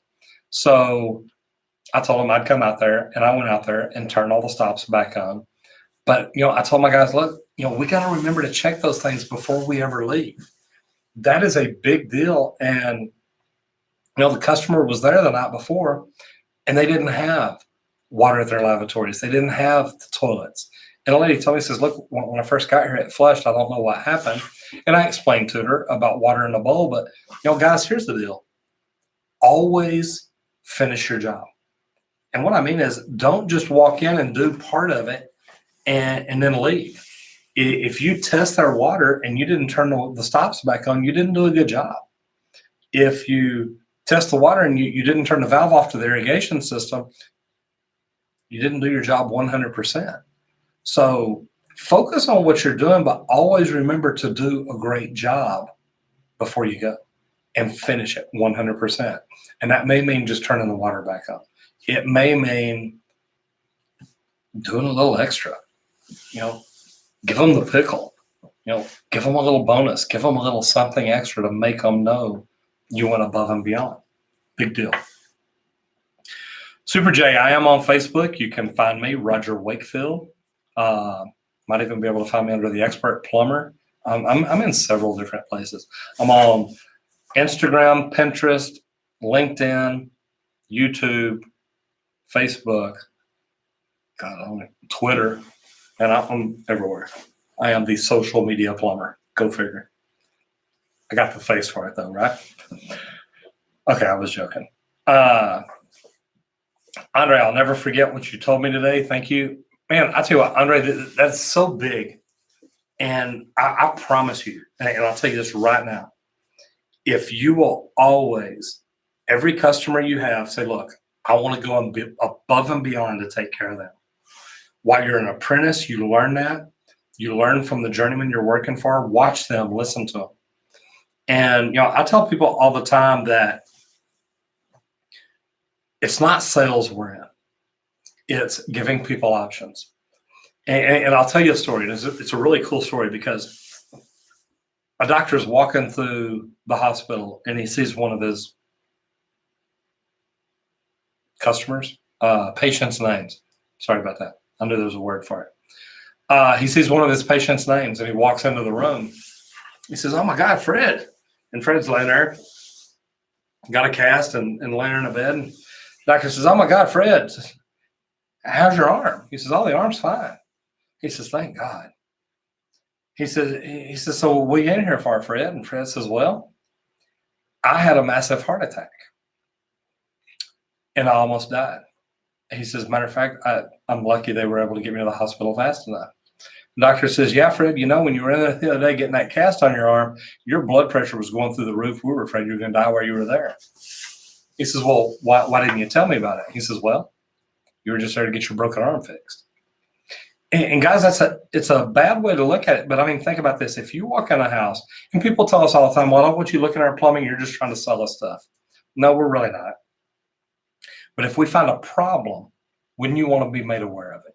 So I told them I'd come out there, and I went out there and turned all the stops back on. But, I told my guys, look, we got to remember to check those things before we ever leave. That is a big deal. And, the customer was there the night before, and they didn't have water at their lavatories. They didn't have the toilets. And a lady told me, says, look, when I first got here, it flushed. I don't know what happened. And I explained to her about water in the bowl. But, guys, here's the deal. Always finish your job. And what I mean is, don't just walk in and do part of it and then leave. If you test their water and you didn't turn the stops back on, you didn't do a good job. If you test the water and you didn't turn the valve off to the irrigation system, you didn't do your job 100%. So focus on what you're doing, but always remember to do a great job before you go, and finish it 100%. And that may mean just turning the water back on. It may mean doing a little extra, give them the pickle, give them a little bonus, give them a little something extra to make them know you went above and beyond. Big deal. Super J, I am on Facebook. You can find me, Roger Wakefield. Might even be able to find me under the Expert Plumber. I'm in several different places. I'm on Instagram, Pinterest, LinkedIn, YouTube, Facebook, Twitter, and I'm everywhere. I am the social media plumber. Go figure. I got the face for it though, right? Okay, I was joking. Andre, I'll never forget what you told me today. Thank you. Man, I tell you what, Andre, that's so big. And I promise you, and I'll tell you this right now, if you will always, every customer you have, say, look, I want to go above and beyond to take care of them. While you're an apprentice, you learn that. You learn from the journeyman you're working for. Watch them, listen to them. And, I tell people all the time that it's not sales we're in. It's giving people options. And I'll tell you a story. It's a really cool story because a doctor's walking through the hospital and he sees one of his customers, patients' names. Sorry about that. I knew there was a word for it. He sees one of his patients' names and he walks into the room. He says, "Oh my God, Fred." And Fred's laying there, got a cast and laying in a bed. And the doctor says, "Oh my God, Fred, how's your arm?" He says, "Oh, the arm's fine." He says, "Thank God." He says, "So what are you in here for, Fred?" And Fred says, "Well, I had a massive heart attack and I almost died." He says, "Matter of fact, I'm lucky they were able to get me to the hospital fast enough." The doctor says, "Yeah, Fred, when you were in there the other day getting that cast on your arm, your blood pressure was going through the roof. We were afraid you were going to die while you were there." He says, "Well, why didn't you tell me about it?" He says, "Well, you were just there to get your broken arm fixed." And guys, it's a bad way to look at it. But I mean, think about this. If you walk in a house, and people tell us all the time, "Well, I don't want you looking at our plumbing. You're just trying to sell us stuff." No, we're really not. But if we find a problem, wouldn't you want to be made aware of it?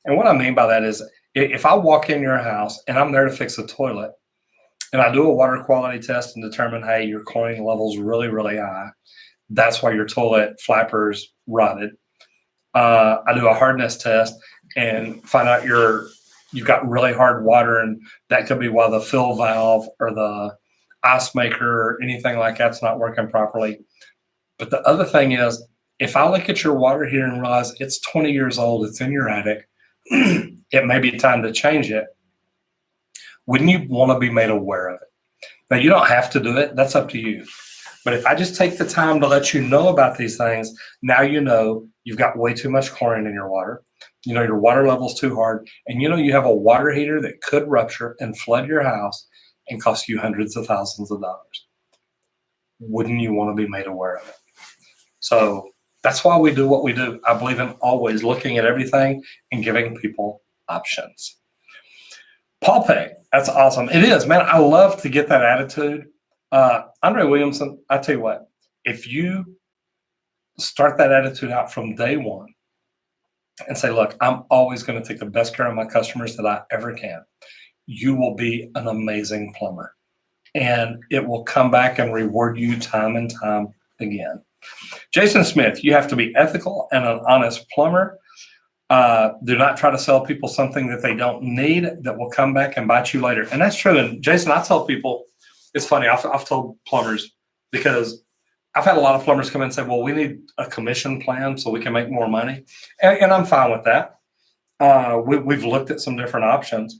And what I mean by that is, if I walk in your house and I'm there to fix a toilet, and I do a water quality test and determine, hey, your chlorine level's really, really high. That's why your toilet flapper's rotted. I do a hardness test and find out you've got really hard water, and that could be why the fill valve or the ice maker or anything like that's not working properly. But the other thing is, if I look at your water heater and realize it's 20 years old, it's in your attic, it may be time to change it, wouldn't you want to be made aware of it? Now, you don't have to do it. That's up to you. But if I just take the time to let you know about these things, now you know you've got way too much chlorine in your water. You know your water level's too hard. And you have a water heater that could rupture and flood your house and cost you hundreds of thousands of dollars. Wouldn't you want to be made aware of it? So that's why we do what we do. I believe in always looking at everything and giving people options. Paul Peck, that's awesome. It is, man. I love to get that attitude. Andre Williamson, I tell you what, if you start that attitude out from day one and say, look, I'm always going to take the best care of my customers that I ever can, you will be an amazing plumber. And it will come back and reward you time and time again. Jason Smith, you have to be ethical and an honest plumber. Do not try to sell people something that they don't need that will come back and bite you later. And that's true. And Jason, I tell people, it's funny, I've told plumbers, because I've had a lot of plumbers come in and say, well, we need a commission plan so we can make more money. And I'm fine with that. We've looked at some different options.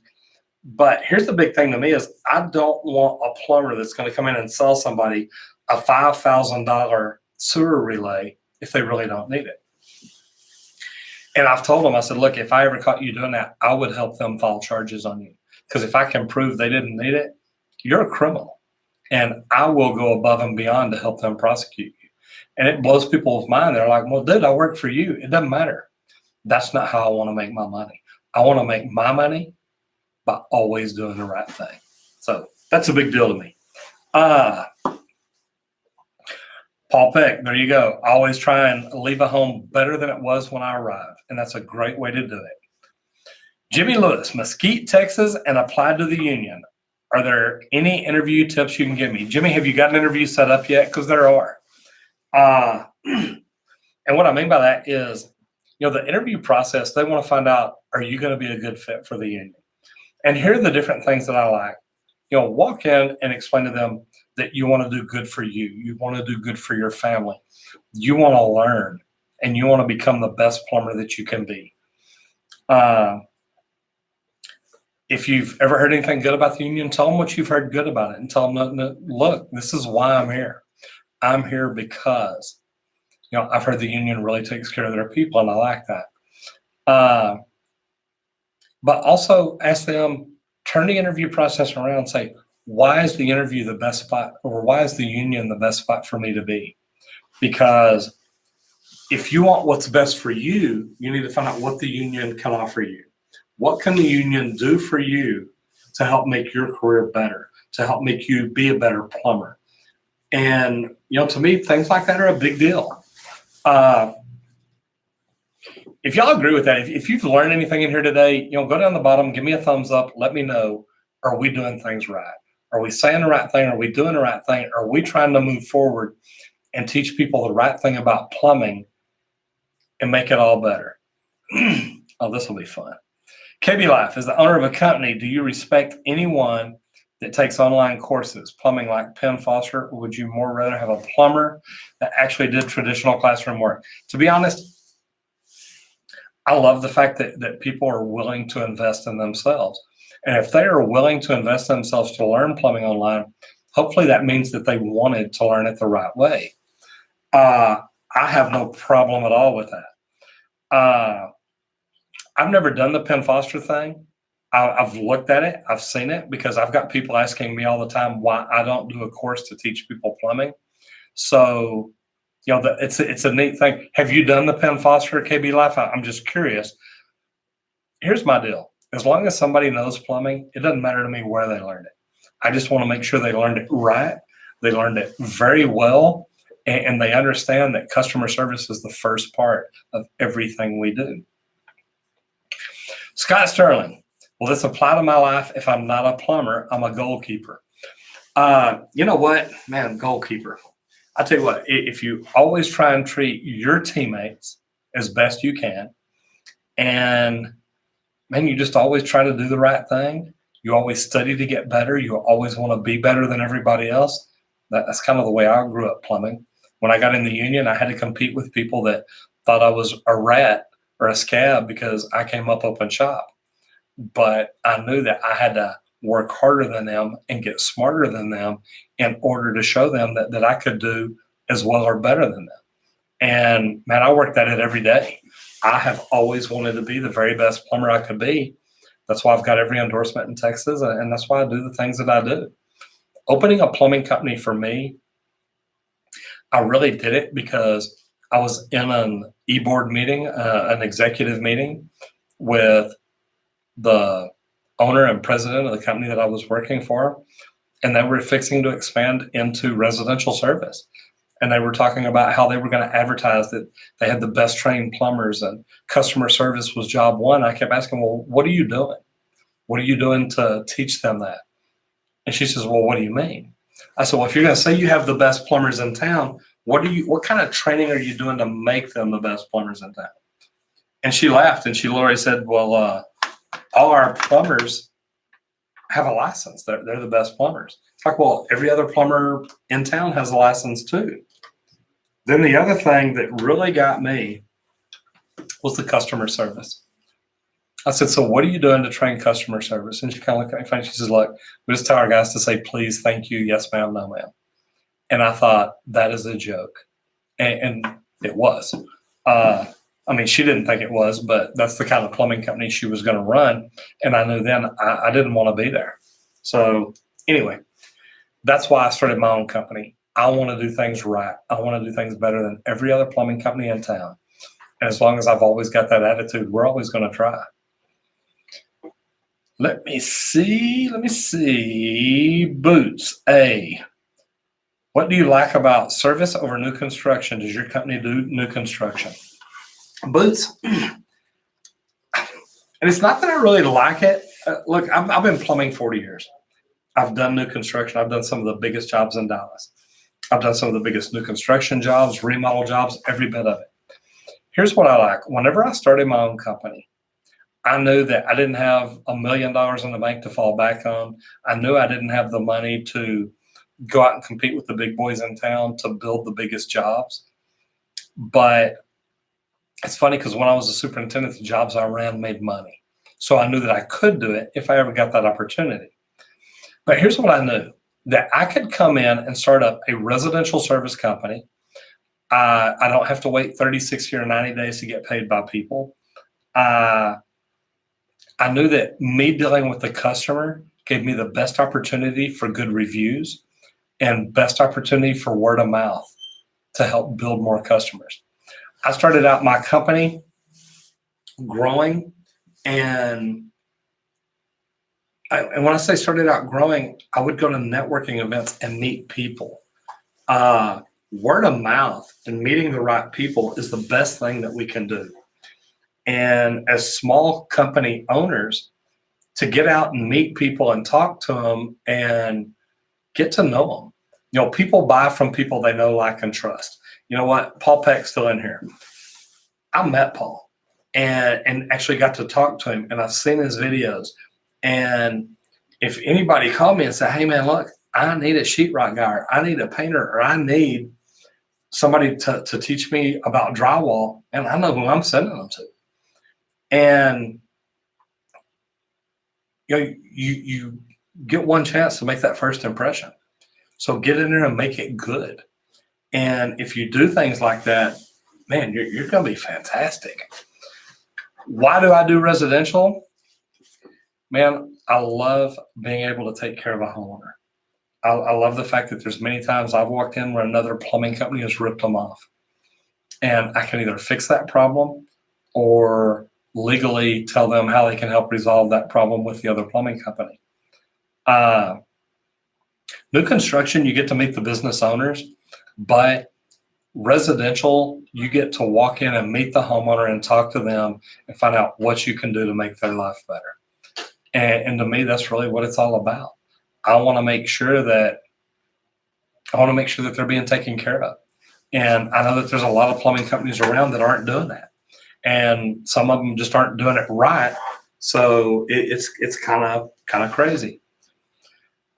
But here's the big thing to me is I don't want a plumber that's going to come in and sell somebody a $5,000 sewer relay if they really don't need it. And I've told them, I said, look, if I ever caught you doing that, I would help them file charges on you. Because if I can prove they didn't need it, you're a criminal. And I will go above and beyond to help them prosecute you. And it blows people's mind. They're like, well, dude, I work for you. It doesn't matter. That's not how I want to make my money. I want to make my money by always doing the right thing. So that's a big deal to me. Paul Peck, there you go. I always try and leave a home better than it was when I arrived. And that's a great way to do it. Jimmy Lewis, Mesquite, Texas, and applied to the union. Are there any interview tips you can give me? Jimmy, have you got an interview set up yet? Because there are. And what I mean by that is, the interview process, they want to find out, are you going to be a good fit for the union? And here are the different things that I like. Walk in and explain to them that you want to do good for you. You want to do good for your family. You want to learn, and you want to become the best plumber that you can be. If you've ever heard anything good about the union, tell them what you've heard good about it and tell them, look, this is why I'm here. I'm here because, I've heard the union really takes care of their people, and I like that. But also ask them turn the interview process around and say, why is the interview the best spot, or why is the union the best spot for me to be? Because if you want what's best for you, you need to find out what the union can offer you. What can the union do for you to help make your career better, to help make you be a better plumber? And, to me, things like that are a big deal. If y'all agree with that, if you've learned anything in here today, go down the bottom, give me a thumbs up, let me know, are we doing things right? Are we saying the right thing? Are we doing the right thing? Are we trying to move forward and teach people the right thing about plumbing and make it all better? Oh, this will be fun. KB Life, as the owner of a company, do you respect anyone that takes online courses, plumbing like Penn Foster, or would you more rather have a plumber that actually did traditional classroom work? To be honest, I love the fact that people are willing to invest in themselves. And if they are willing to invest in themselves to learn plumbing online, hopefully that means that they wanted to learn it the right way. I have no problem at all with that. I've never done the Penn Foster thing. I've looked at it. I've seen it because I've got people asking me all the time why I don't do a course to teach people plumbing. So, it's a neat thing. Have you done the Penn Foster KB Life? I'm just curious. Here's my deal. As long as somebody knows plumbing, it doesn't matter to me where they learned it. I just want to make sure they learned it right. They learned it very well, and they understand that customer service is the first part of everything we do. Scott Stirling, will this apply to my life if I'm not a plumber? I'm a goalkeeper. You know what, man, goalkeeper. I tell you what, if you always try and treat your teammates as best you can, and man, you just always try to do the right thing. You always study to get better. You always want to be better than everybody else. That's kind of the way I grew up plumbing. When I got in the union, I had to compete with people that thought I was a rat or a scab because I came up open shop. But I knew that I had to work harder than them and get smarter than them in order to show them that I could do as well or better than them. And man, I worked at it every day. I have always wanted to be the very best plumber I could be. That's why I've got every endorsement in Texas, and that's why I do the things that I do. Opening a plumbing company for me, I really did it because I was in an e-board meeting, an executive meeting with the owner and president of the company that I was working for, and they were fixing to expand into residential service. And they were talking about how they were going to advertise that they had the best trained plumbers and customer service was job one. I kept asking, well, what are you doing? What are you doing to teach them that? And she says, well, what do you mean? I said, well, if you're going to say you have the best plumbers in town, what kind of training are you doing to make them the best plumbers in town? And she laughed and she literally said, well, all our plumbers have a license. They're the best plumbers. It's like, well, every other plumber in town has a license too. Then the other thing that really got me was the customer service. I said, so what are you doing to train customer service? And she kind of looked at me funny. She says, look, we just tell our guys to say, please, thank you, yes, ma'am, no, ma'am. And I thought, that is a joke. And it was. She didn't think it was, but that's the kind of plumbing company she was going to run. And I knew then I didn't want to be there. So anyway, that's why I started my own company. I want to do things right. I want to do things better than every other plumbing company in town. And as long as I've always got that attitude, we're always going to try. Let me see. Boots A. What do you like about service over new construction? Does your company do new construction? Boots. And it's not that I really like it. Look, I've been plumbing 40 years. I've done new construction. I've done some of the biggest jobs in Dallas. I've done some of the biggest new construction jobs, remodel jobs, every bit of it. Here's what I like. Whenever I started my own company, I knew that I didn't have $1 million in the bank to fall back on. I knew I didn't have the money to go out and compete with the big boys in town to build the biggest jobs. But it's funny because when I was a superintendent, the jobs I ran made money. So I knew that I could do it if I ever got that opportunity. But here's what I knew, that I could come in and start up a residential service company. I don't have to wait 30, 60, or 90 days to get paid by people. I I knew that me dealing with the customer gave me the best opportunity for good reviews and best opportunity for word of mouth to help build more customers. I started out my company growing, and when I say started out growing, I would go to networking events and meet people. Word of mouth and meeting the right people is the best thing that we can do. And as small company owners, to get out and meet people and talk to them and get to know them. You know, people buy from people they know, like, and trust. You know what? Paul Peck's still in here. I met Paul and actually got to talk to him, and I've seen his videos. And if anybody called me and said, hey man, look, I need a sheetrock guy, or I need a painter, or I need somebody to teach me about drywall, and I know who I'm sending them to. And you know, you get one chance to make that first impression. So get in there and make it good. And if you do things like that, man, you're going to be fantastic. Why do I do residential? Man, I love being able to take care of a homeowner. I love the fact that there's many times I've walked in where another plumbing company has ripped them off. And I can either fix that problem or legally tell them how they can help resolve that problem with the other plumbing company. New construction, you get to meet the business owners, but residential, you get to walk in and meet the homeowner and talk to them and find out what you can do to make their life better. And to me, that's really what it's all about. I want to make sure that they're being taken care of. And I know that there's a lot of plumbing companies around that aren't doing that. And some of them just aren't doing it right. So it's kind of crazy.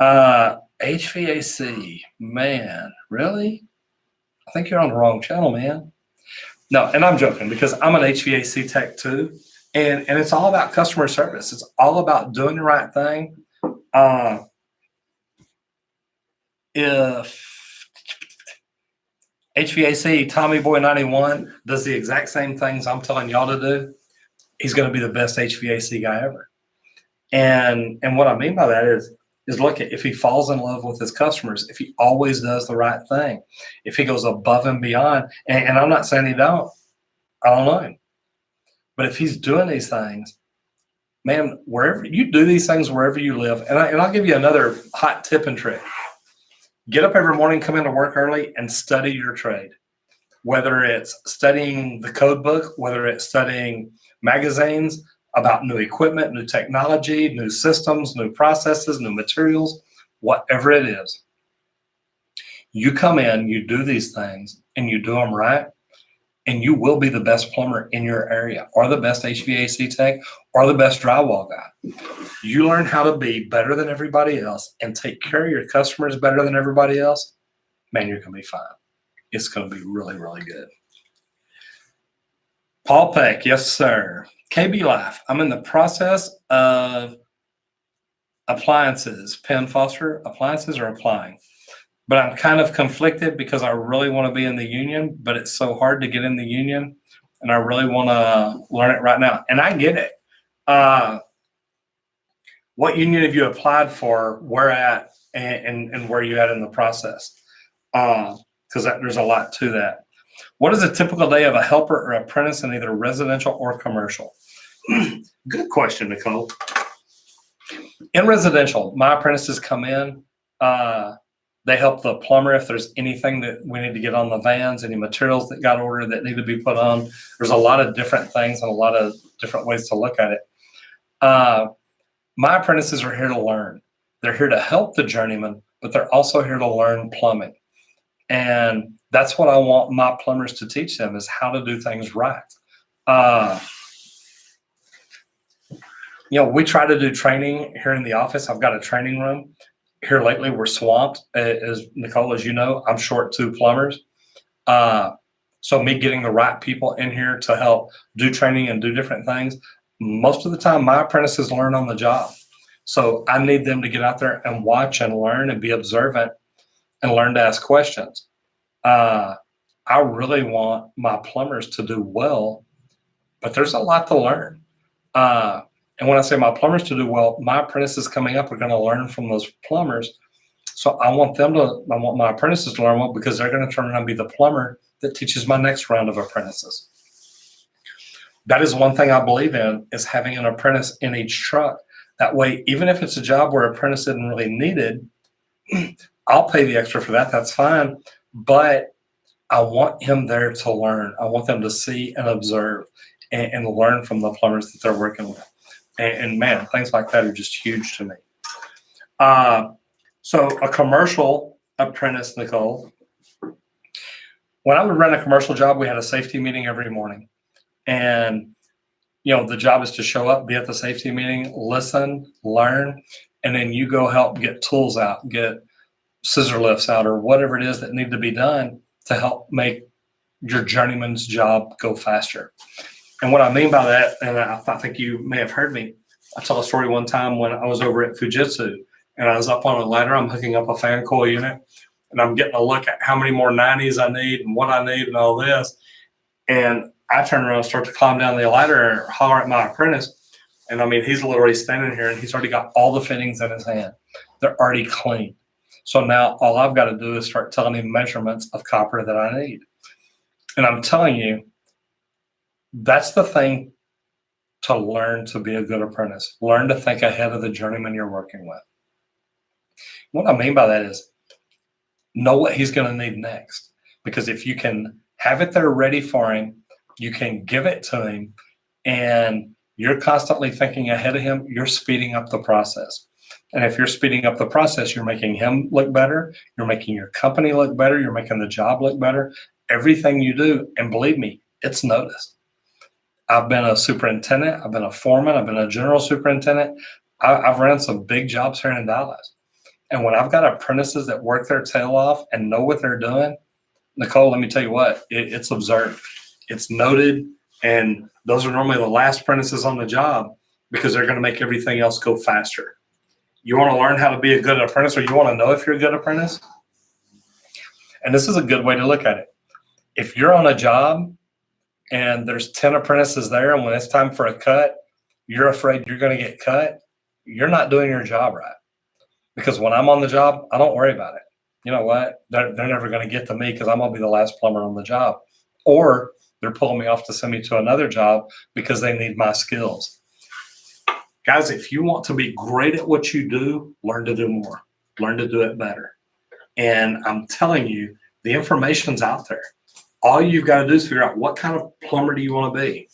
HVAC, man, really? I think you're on the wrong channel, man. No, and I'm joking, because I'm an HVAC tech too. And it's all about customer service. It's all about doing the right thing. If HVAC Tommy Boy 91 does the exact same things I'm telling y'all to do, he's going to be the best HVAC guy ever. And what I mean by that is look, if he falls in love with his customers, if he always does the right thing, if he goes above and beyond, and I'm not saying he don't, I don't know him, but if he's doing these things, man, wherever you do these things, wherever you live, and I'll give you another hot tip and trick. Get up every morning, come into work early, and study your trade. Whether it's studying the code book, whether it's studying magazines about new equipment, new technology, new systems, new processes, new materials, whatever it is. You come in, you do these things, and you do them right, and you will be the best plumber in your area, or the best HVAC tech, or the best drywall guy. You learn how to be better than everybody else and take care of your customers better than everybody else, man, you're going to be fine. It's going to be really, really good. Paul Peck, yes, sir. KB Life, I'm in the process of appliances. Penn Foster, appliances or applying. But I'm kind of conflicted because I really want to be in the union, but it's so hard to get in the union, and I really want to learn it right now. And I get it. What union have you applied for, where at, and where you at in the process? Because there's a lot to that. What is a typical day of a helper or apprentice in either residential or commercial? Good question, Nicole. In residential, my apprentices come in. They help the plumber if there's anything that we need to get on the vans, any materials that got ordered that need to be put on. There's a lot of different things and a lot of different ways to look at it. My apprentices are here to learn. They're here to help the journeyman, but they're also here to learn plumbing. And that's what I want my plumbers to teach them, is how to do things right. We try to do training here in the office. I've got a training room. Here lately, we're swamped. As Nicole, as you know, I'm short 2 plumbers. So me getting the right people in here to help do training and do different things, most of the time my apprentices learn on the job. So I need them to get out there and watch and learn and be observant and learn to ask questions. I really want my plumbers to do well, but there's a lot to learn. And when I say my plumbers to do well, my apprentices coming up are going to learn from those plumbers. So I want my apprentices to learn well because they're going to turn around and be the plumber that teaches my next round of apprentices. That is one thing I believe in, is having an apprentice in each truck. That way, even if it's a job where an apprentice isn't really needed, I'll pay the extra for that. That's fine. But I want him there to learn. I want them to see and observe and learn from the plumbers that they're working with. And man, things like that are just huge to me. So a commercial apprentice, Nicole, when I would run a commercial job, we had a safety meeting every morning. And, the job is to show up, be at the safety meeting, listen, learn, and then you go help get tools out, get scissor lifts out, or whatever it is that need to be done to help make your journeyman's job go faster. And what I mean by that, and I think you may have heard me, I tell a story one time when I was over at Fujitsu and I was up on a ladder, I'm hooking up a fan coil unit, and I'm getting a look at how many more 90s I need and what I need and all this. And I turn around and start to climb down the ladder and holler at my apprentice. And I mean, he's literally standing here and he's already got all the fittings in his hand. They're already clean. So now all I've got to do is start telling him measurements of copper that I need. And I'm telling you, that's the thing to learn to be a good apprentice. Learn to think ahead of the journeyman you're working with. What I mean by that is know what he's going to need next. Because if you can have it there ready for him, you can give it to him, and you're constantly thinking ahead of him, you're speeding up the process. And if you're speeding up the process, you're making him look better, you're making your company look better, you're making the job look better. Everything you do, and believe me, it's noticed. I've been a superintendent, I've been a foreman, I've been a general superintendent. I've ran some big jobs here in Dallas. And when I've got apprentices that work their tail off and know what they're doing, Nicole, let me tell you what, it's observed, it's noted, and those are normally the last apprentices on the job because they're going to make everything else go faster. You want to learn how to be a good apprentice, or you want to know if you're a good apprentice? And this is a good way to look at it. If you're on a job and there's 10 apprentices there, and when it's time for a cut, you're afraid you're going to get cut, you're not doing your job right. Because when I'm on the job, I don't worry about it. You know what? They're never going to get to me because I'm going to be the last plumber on the job. Or they're pulling me off to send me to another job because they need my skills. Guys, if you want to be great at what you do, learn to do more. Learn to do it better. And I'm telling you, the information's out there. All you've got to do is figure out what kind of plumber do you want to be,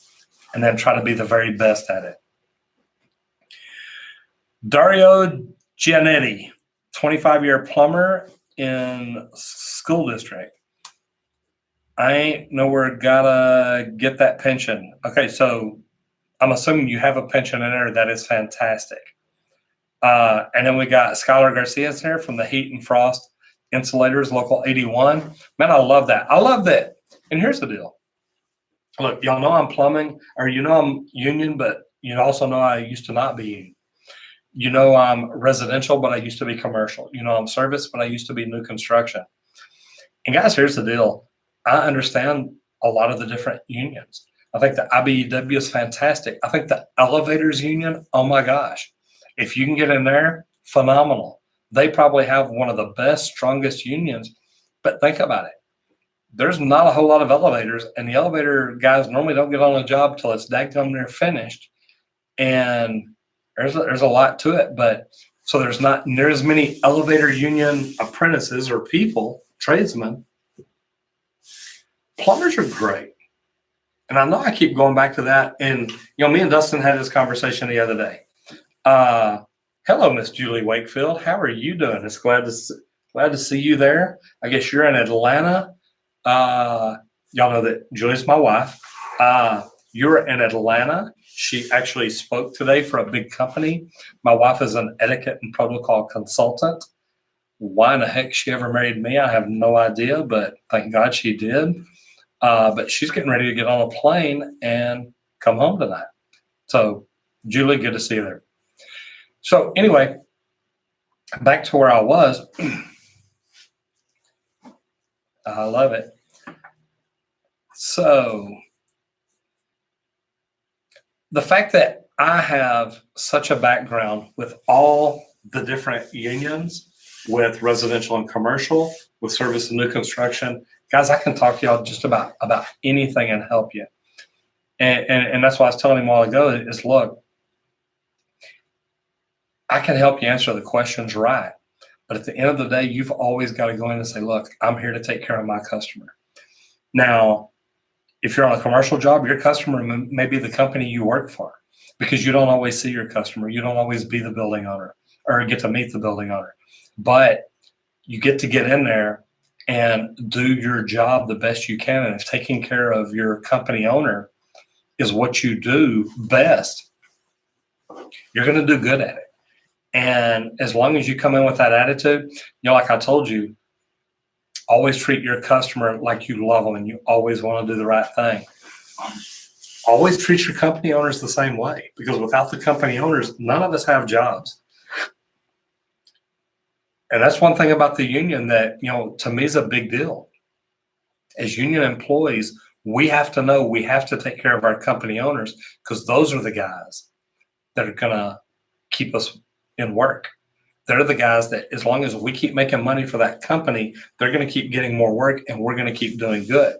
and then try to be the very best at it. Dario Giannetti, 25-year plumber in school district. I ain't nowhere gotta get that pension. Okay, so I'm assuming you have a pension in there. That is fantastic. And then we got Skylar Garcia's here from the Heat and Frost Insulators, Local 81. Man, I love that. I love that. And here's the deal. Look, y'all know I'm plumbing, or you know I'm union, but you also know I used to not be union. You know I'm residential, but I used to be commercial. You know I'm service, but I used to be new construction. And guys, here's the deal. I understand a lot of the different unions. I think the IBEW is fantastic. I think the elevators union, oh my gosh. If you can get in there, phenomenal. They probably have one of the best, strongest unions. But think about it. There's not a whole lot of elevators, and the elevator guys normally don't get on a job till it's daggum near finished. And there's a lot to it, but so there's not near as many elevator union apprentices or people, tradesmen. Plumbers are great. And I know I keep going back to that. And, me and Dustin had this conversation the other day. Hello, Miss Julie Wakefield. How are you doing? It's glad to see you there. I guess you're in Atlanta. Y'all know that Julie's my wife. You're in Atlanta. She actually spoke today for a big company. My wife is an etiquette and protocol consultant. Why in the heck she ever married me, I have no idea, but thank God she did. But she's getting ready to get on a plane and come home tonight. So, Julie, good to see you there. So, anyway, back to where I was. I love it. So, the fact that I have such a background with all the different unions, with residential and commercial, with service and new construction. Guys, I can talk to y'all just about anything and help you. And that's why I was telling him a while ago is, look, I can help you answer the questions right. But at the end of the day, you've always got to go in and say, look, I'm here to take care of my customer. Now, if you're on a commercial job, your customer may be the company you work for, because you don't always see your customer. You don't always be the building owner or get to meet the building owner. But you get to get in there and do your job the best you can. And if taking care of your company owner is what you do best, you're going to do good at it. And as long as you come in with that attitude, like I told you, always treat your customer like you love them and you always want to do the right thing. Always treat your company owners the same way, because without the company owners, none of us have jobs. And that's one thing about the union that, to me is a big deal. As union employees, we have to know we have to take care of our company owners, because those are the guys that are going to keep us in work. They're the guys that, as long as we keep making money for that company, they're going to keep getting more work and we're going to keep doing good.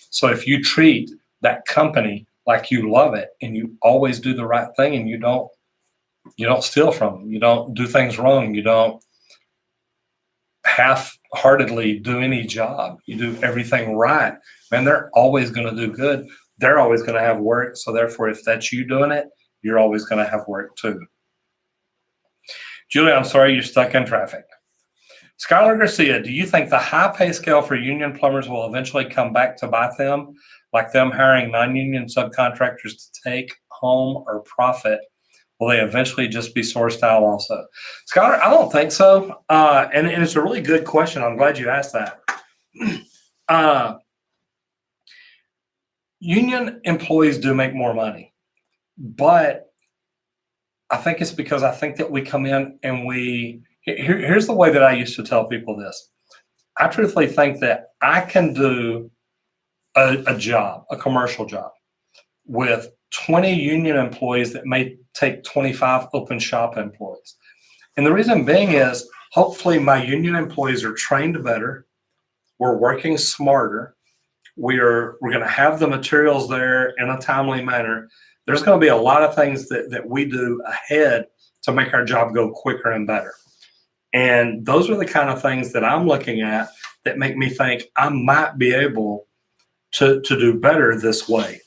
So if you treat that company like you love it and you always do the right thing and you don't steal from them, you don't do things wrong, you don't half-heartedly do any job, you do everything right, man, they're always going to do good. They're always going to have work. So therefore, if that's you doing it, you're always going to have work too. Julie, I'm sorry you're stuck in traffic. Skylar Garcia, do you think the high pay scale for union plumbers will eventually come back to bite them, like them hiring non-union subcontractors to take home or profit? Will they eventually just be source style also? Skylar, I don't think so. And it's a really good question. I'm glad you asked that. Union employees do make more money, but I think it's because I think that we come in and here's the way that I used to tell people this. I truthfully think that I can do a job, a commercial job, with 20 union employees that may take 25 open shop employees. And the reason being is, hopefully my union employees are trained better. We're working smarter. We're going to have the materials there in a timely manner. There's going to be a lot of things that we do ahead to make our job go quicker and better. And those are the kind of things that I'm looking at that make me think I might be able to do better this way.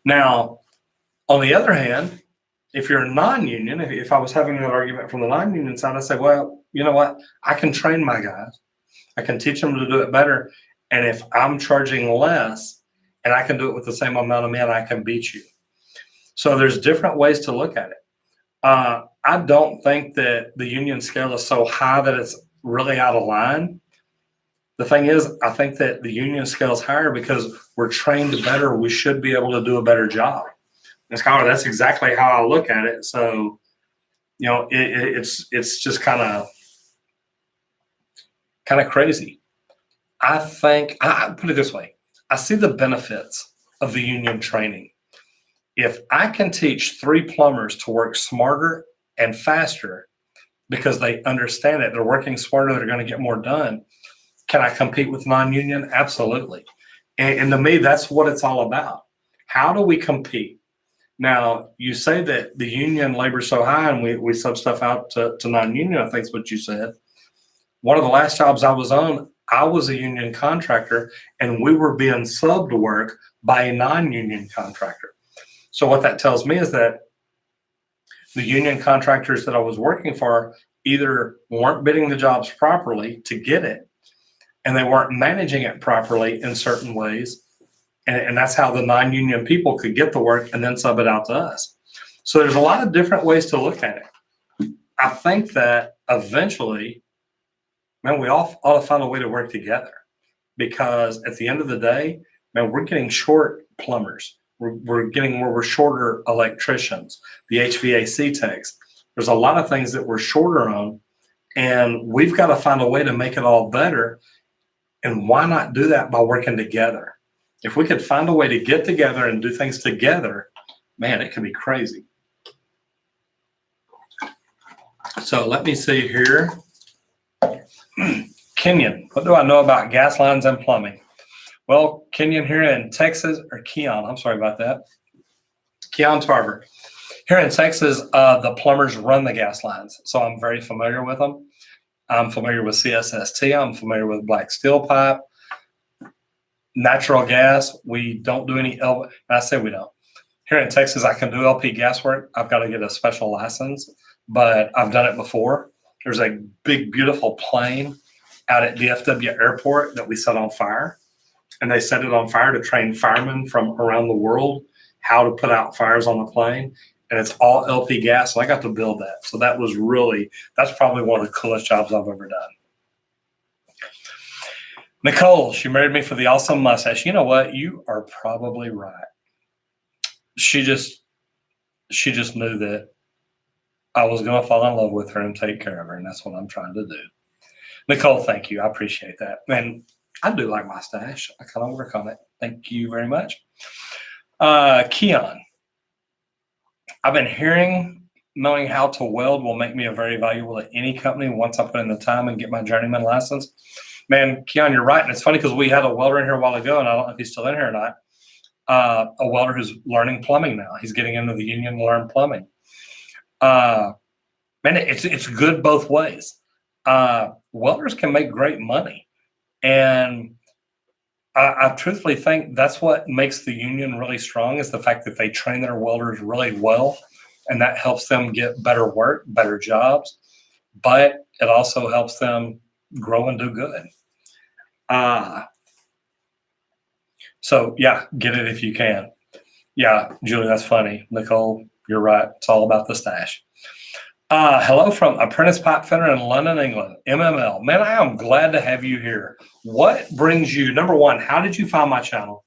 Now, on the other hand, if you're a non-union, if I was having an argument from the non-union side, I'd say, well, you know what? I can train my guys. I can teach them to do it better. And if I'm charging less and I can do it with the same amount of men, I can beat you. So there's different ways to look at it. I don't think that the union scale is so high that it's really out of line. The thing is, I think that the union scale is higher because we're trained better. We should be able to do a better job. And Skylar, that's exactly how I look at it. So, it's just kind of crazy. I think, I put it this way, I see the benefits of the union training. If I can teach 3 plumbers to work smarter and faster because they understand it, they're working smarter, they're going to get more done. Can I compete with non-union? Absolutely. And to me, that's what it's all about. How do we compete? Now, you say that the union labor is so high and we sub stuff out to non-union, I think is what you said. One of the last jobs I was on, I was a union contractor and we were being subbed to work by a non-union contractor. So what that tells me is that the union contractors that I was working for either weren't bidding the jobs properly to get it, and they weren't managing it properly in certain ways. And that's how the non-union people could get the work and then sub it out to us. So there's a lot of different ways to look at it. I think that eventually, man, we all ought to find a way to work together, because at the end of the day, man, we're getting short plumbers. We're getting where we're shorter electricians, the HVAC techs. There's a lot of things that we're shorter on, and we've got to find a way to make it all better. And why not do that by working together? If we could find a way to get together and do things together, Man, it can be crazy. So let me see here. Kenyon, what do I know about gas lines and plumbing? Well, Kenyon here in Texas, or Keon, I'm sorry about that. Keon Tarver. Here in Texas, the plumbers run the gas lines, so I'm very familiar with them. I'm familiar with CSST. I'm familiar with black steel pipe, natural gas. We don't do any I say we don't. Here in Texas, I can do LP gas work. I've got to get a special license, but I've done it before. There's a big, beautiful plane out at DFW Airport that we set on fire, and they set it on fire to train firemen from around the world how to put out fires on the plane. And it's all LP gas, and I got to build that. So that's probably one of the coolest jobs I've ever done. Nicole, she married me for the awesome mustache. You know what? You are probably right. She just knew that I was going to fall in love with her and take care of her, and that's what I'm trying to do. Nicole, thank you. I appreciate that. And I do like my stash. I kind of work on it. Thank you very much. Keon, I've been hearing knowing how to weld will make me a very valuable at any company once I put in the time and get my journeyman license. Man, Keon, you're right. And it's funny because we had a welder in here a while ago, and I don't know if he's still in here or not. A welder who's learning plumbing now. He's getting into the union to learn plumbing. Man, it's good both ways. Welders can make great money. And I truthfully think that's what makes the union really strong is the fact that they train their welders really well, and that helps them get better work, better jobs, but it also helps them grow and do good. So yeah, get it if you can. Yeah, Julie, that's funny. Nicole, you're right. It's all about the stash. Hello from Apprentice Pipe Fitter in London, England, MML. Man, I am glad to have you here. What brings you, number one, how did you find my channel?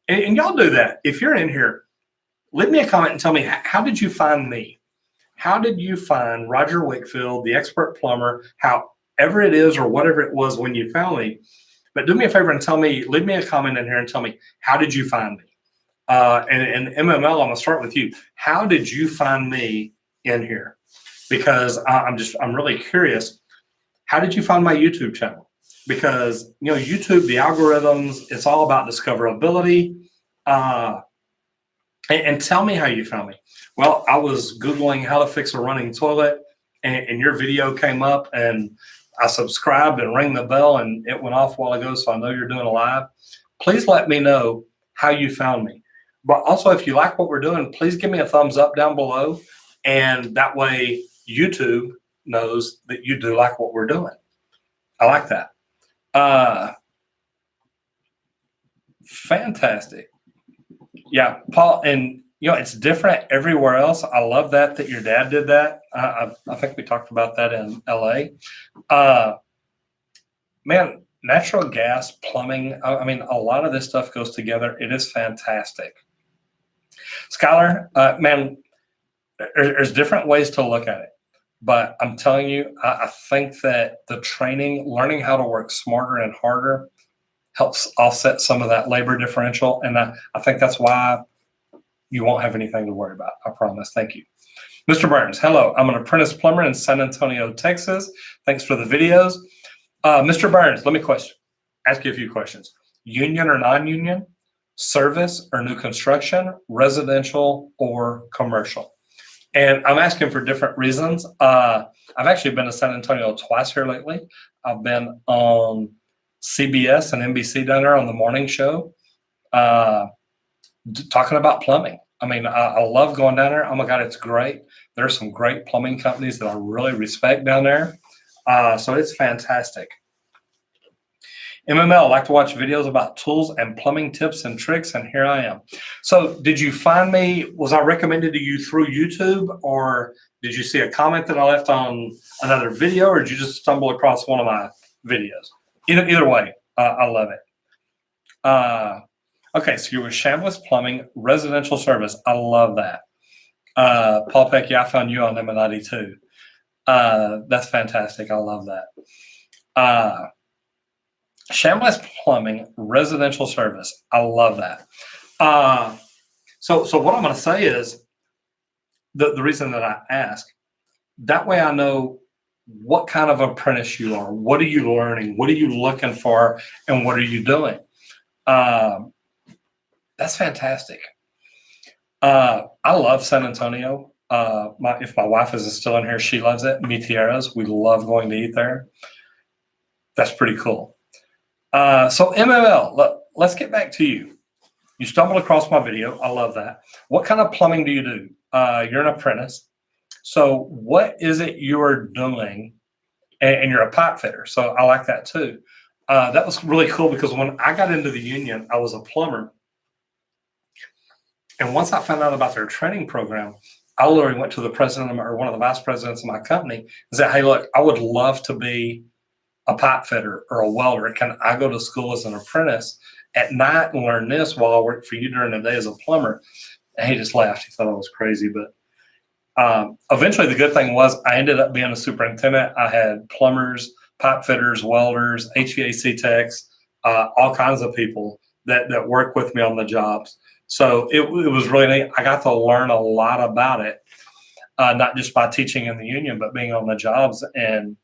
And y'all do that. If you're in here, leave me a comment and tell me, how did you find me? How did you find Roger Wickfield, the expert plumber, however it is or whatever it was when you found me? But do me a favor and tell me, leave me a comment in here and tell me, how did you find me? And MML, I'm going to start with you. How did you find me in here? Because I'm really curious. How did you find my YouTube channel? Because, YouTube, the algorithms, it's all about discoverability. And tell me how you found me. Well, I was Googling how to fix a running toilet, and your video came up, and I subscribed and rang the bell, and it went off a while ago, so I know you're doing a live. Please let me know how you found me. But also, if you like what we're doing, please give me a thumbs up down below, and that way YouTube knows that you do like what we're doing. I like that. Fantastic. Yeah, Paul, and it's different everywhere else. I love that your dad did that. I think we talked about that in LA. Man, natural gas, plumbing, I mean, a lot of this stuff goes together. It is fantastic. Skylar, man, there's different ways to look at it. But I'm telling you, I think that the training, learning how to work smarter and harder helps offset some of that labor differential. And I think that's why you won't have anything to worry about. I promise. Thank you. Mr. Burns, hello. I'm an apprentice plumber in San Antonio, Texas. Thanks for the videos. Mr. Burns, let me ask you a few questions. Union or non-union? Service or new construction? Residential or commercial? And I'm asking for different reasons. I've actually been to San Antonio twice here lately. I've been on CBS and NBC down there on the morning show talking about plumbing. I mean, I love going down there. Oh my God, it's great. There's some great plumbing companies that I really respect down there. So it's fantastic. MML, like to watch videos about tools and plumbing tips and tricks, and here I am. So did you find me, was I recommended to you through YouTube, or did you see a comment that I left on another video, or did you just stumble across one of my videos? Either way, I love it. Okay, so you were Shameless Plumbing, residential service. I love that. Paul Peck, yeah, I found you on M&ID too. That's fantastic. I love that. Shameless Plumbing, residential service. I love that. So what I'm going to say is the reason that I ask, that way I know what kind of apprentice you are. What are you learning? What are you looking for? And what are you doing? That's fantastic. I love San Antonio. If my wife isn't still in here, she loves it. Mi Tierras, we love going to eat there. That's pretty cool. So MML, let's get back to you. You stumbled across my video. I love that. What kind of plumbing do you do? You're an apprentice. So what is it you're doing? And you're a pipe fitter. So I like that too. That was really cool because when I got into the union, I was a plumber. And once I found out about their training program, I literally went to the president or one of the vice presidents of my company and said, hey, look, I would love to be a pipe fitter or a welder. Can I go to school as an apprentice at night and learn this while I work for you during the day as a plumber? And he just laughed. He thought I was crazy. But eventually the good thing was I ended up being a superintendent. I had plumbers, pipe fitters, welders, HVAC techs, all kinds of people that work with me on the jobs. So it was really neat. I got to learn a lot about it, not just by teaching in the union, but being on the jobs and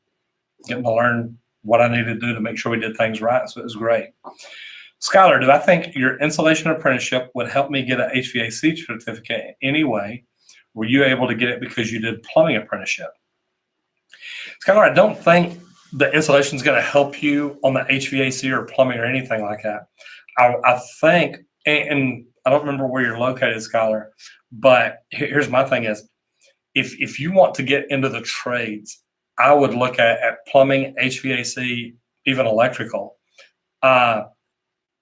getting to learn what I needed to do to make sure we did things right. So it was great. Skylar, do I think your installation apprenticeship would help me get an HVAC certificate anyway? Were you able to get it because you did plumbing apprenticeship? Skylar, I don't think the installation is going to help you on the HVAC or plumbing or anything like that. I think, and I don't remember where you're located, Skylar, but here's my thing is, if you want to get into the trades, I would look at plumbing, HVAC, even electrical. I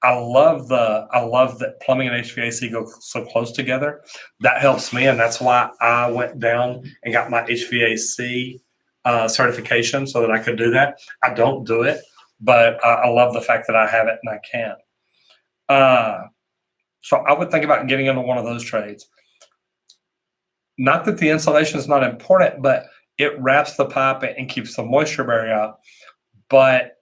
love that plumbing and HVAC go so close together. That helps me, and that's why I went down and got my HVAC certification so that I could do that. I don't do it, but I love the fact that I have it and I can. So I would think about getting into one of those trades. Not that the insulation is not important, but it wraps the pipe and keeps the moisture barrier out. But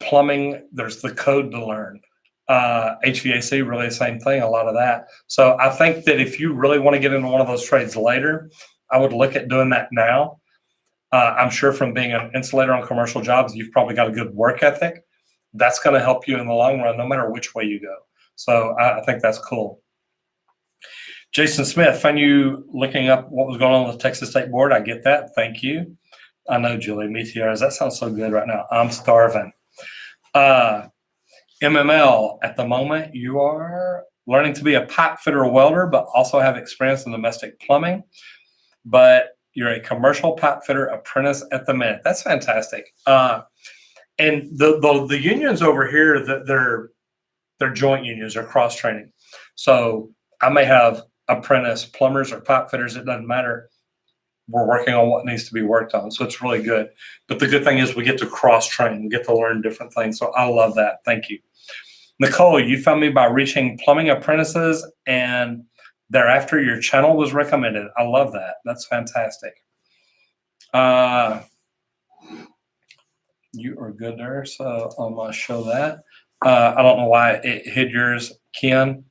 plumbing, there's the code to learn. HVAC, really the same thing, a lot of that. So I think that if you really want to get into one of those trades later, I would look at doing that now. I'm sure from being an insulator on commercial jobs, you've probably got a good work ethic. That's going to help you in the long run, no matter which way you go. So I think that's cool. Jason Smith, found you looking up what was going on with the Texas State Board. I get that. Thank you. I know, Julie, Mi Tierras. That sounds so good right now. I'm starving. MML, at the moment, you are learning to be a pipe fitter or welder, but also have experience in domestic plumbing. But you're a commercial pipe fitter apprentice at the minute. That's fantastic. And the unions over here, they're joint unions, they're cross training. So I may have apprentice plumbers or pipe fitters, it doesn't matter. We're working on what needs to be worked on. So it's really good. But the good thing is we get to cross train, we get to learn different things. So I love that. Thank you. Nicole, you found me by reaching plumbing apprentices, and thereafter your channel was recommended. I love that. That's fantastic. You are good there. So I'm going to show that. I don't know why it hid yours, Ken.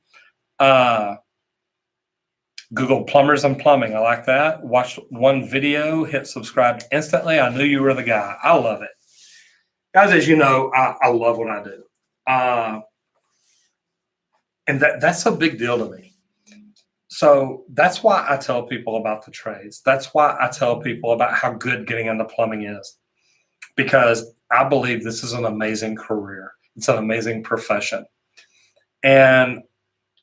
Google plumbers and plumbing. I like that. Watched one video, hit subscribe instantly. I knew you were the guy. I love it. Guys, as you know, I love what I do. And that's a big deal to me. So that's why I tell people about the trades. That's why I tell people about how good getting into plumbing is. Because I believe this is an amazing career. It's an amazing profession. And,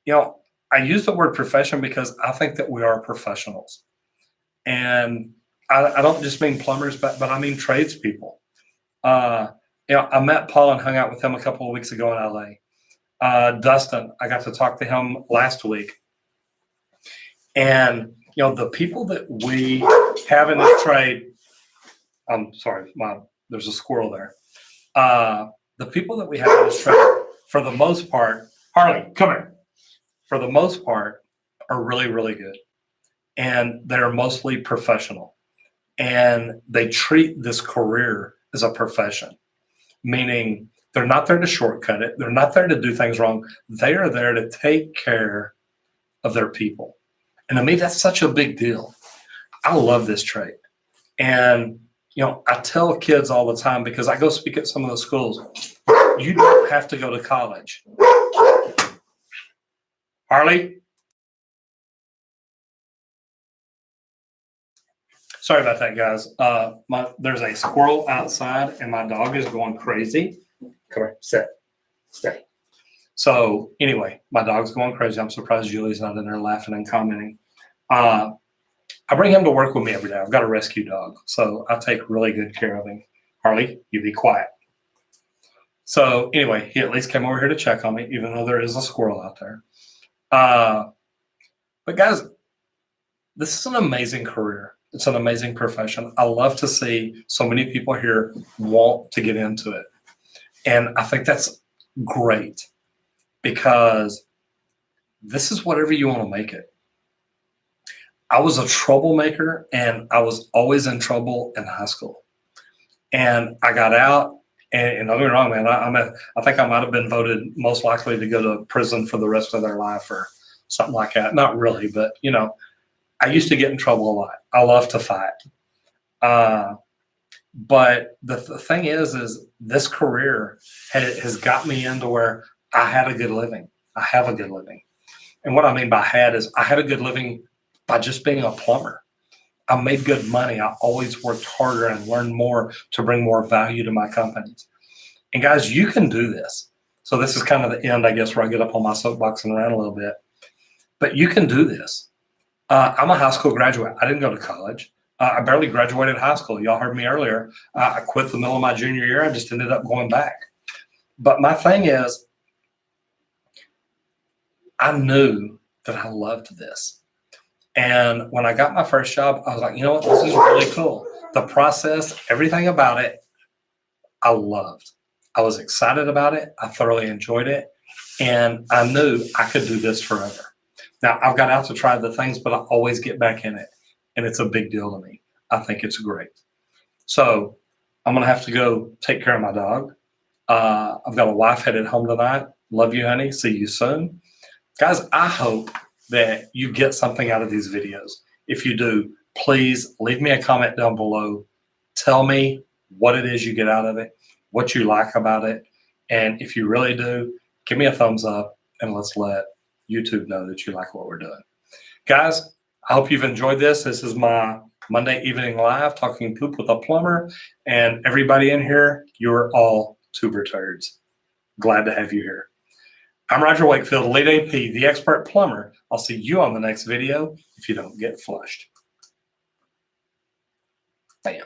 you know, I use the word profession because I think that we are professionals. And I don't just mean plumbers, but I mean tradespeople. You know, I met Paula and hung out with him a couple of weeks ago in LA. Dustin, I got to talk to him last week. And, you know, the people that we have in this trade, I'm sorry, there's a squirrel there. The people that we have in this trade, for the most part, Harley, come here. For the most part, are really, really good. And they're mostly professional. And they treat this career as a profession, meaning they're not there to shortcut it. They're not there to do things wrong. They are there to take care of their people. And to me, that's such a big deal. I love this trait. And, you know, I tell kids all the time, because I go speak at some of the schools, you don't have to go to college. Harley? Sorry about that, guys. There's a squirrel outside and my dog is going crazy. Come here, sit, stay. So anyway, my dog's going crazy. I'm surprised Julie's not in there laughing and commenting. I bring him to work with me every day. I've got a rescue dog, so I take really good care of him. Harley, you be quiet. So anyway, he at least came over here to check on me, even though there is a squirrel out there. But guys, this is an amazing career. It's an amazing profession. I love to see so many people here want to get into it. And I think that's great, because this is whatever you want to make it. I was a troublemaker, and I was always in trouble in high school. And I got out, and don't get me wrong, man, I think I might have been voted most likely to go to prison for the rest of their life or something like that. Not really, but, you know, I used to get in trouble a lot. I love to fight. But the thing is this career has got me into where I had a good living. I have a good living. And what I mean by had is I had a good living by just being a plumber. I made good money. I always worked harder and learned more to bring more value to my companies. And guys, you can do this. So this is kind of the end, I guess, where I get up on my soapbox and rant a little bit. But you can do this. I'm a high school graduate. I didn't go to college. I barely graduated high school. Y'all heard me earlier. I quit the middle of my junior year. I just ended up going back. But my thing is, I knew that I loved this. And when I got my first job, I was like, you know what? This is really cool. The process, everything about it, I loved. I was excited about it. I thoroughly enjoyed it. And I knew I could do this forever. Now, I've got out to try the things, but I always get back in it. And it's a big deal to me. I think it's great. So I'm going to have to go take care of my dog. I've got a wife headed home tonight. Love you, honey. See you soon. Guys, I hope that you get something out of these videos. If you do, please leave me a comment down below. Tell me what it is you get out of it, what you like about it. And if you really do, give me a thumbs up and let's let YouTube know that you like what we're doing. Guys, I hope you've enjoyed this. This is my Monday evening live, talking poop with a plumber. And everybody in here, you're all tuber turds. Glad to have you here. I'm Roger Wakefield, lead AP, the expert plumber. I'll see you on the next video if you don't get flushed. Bam.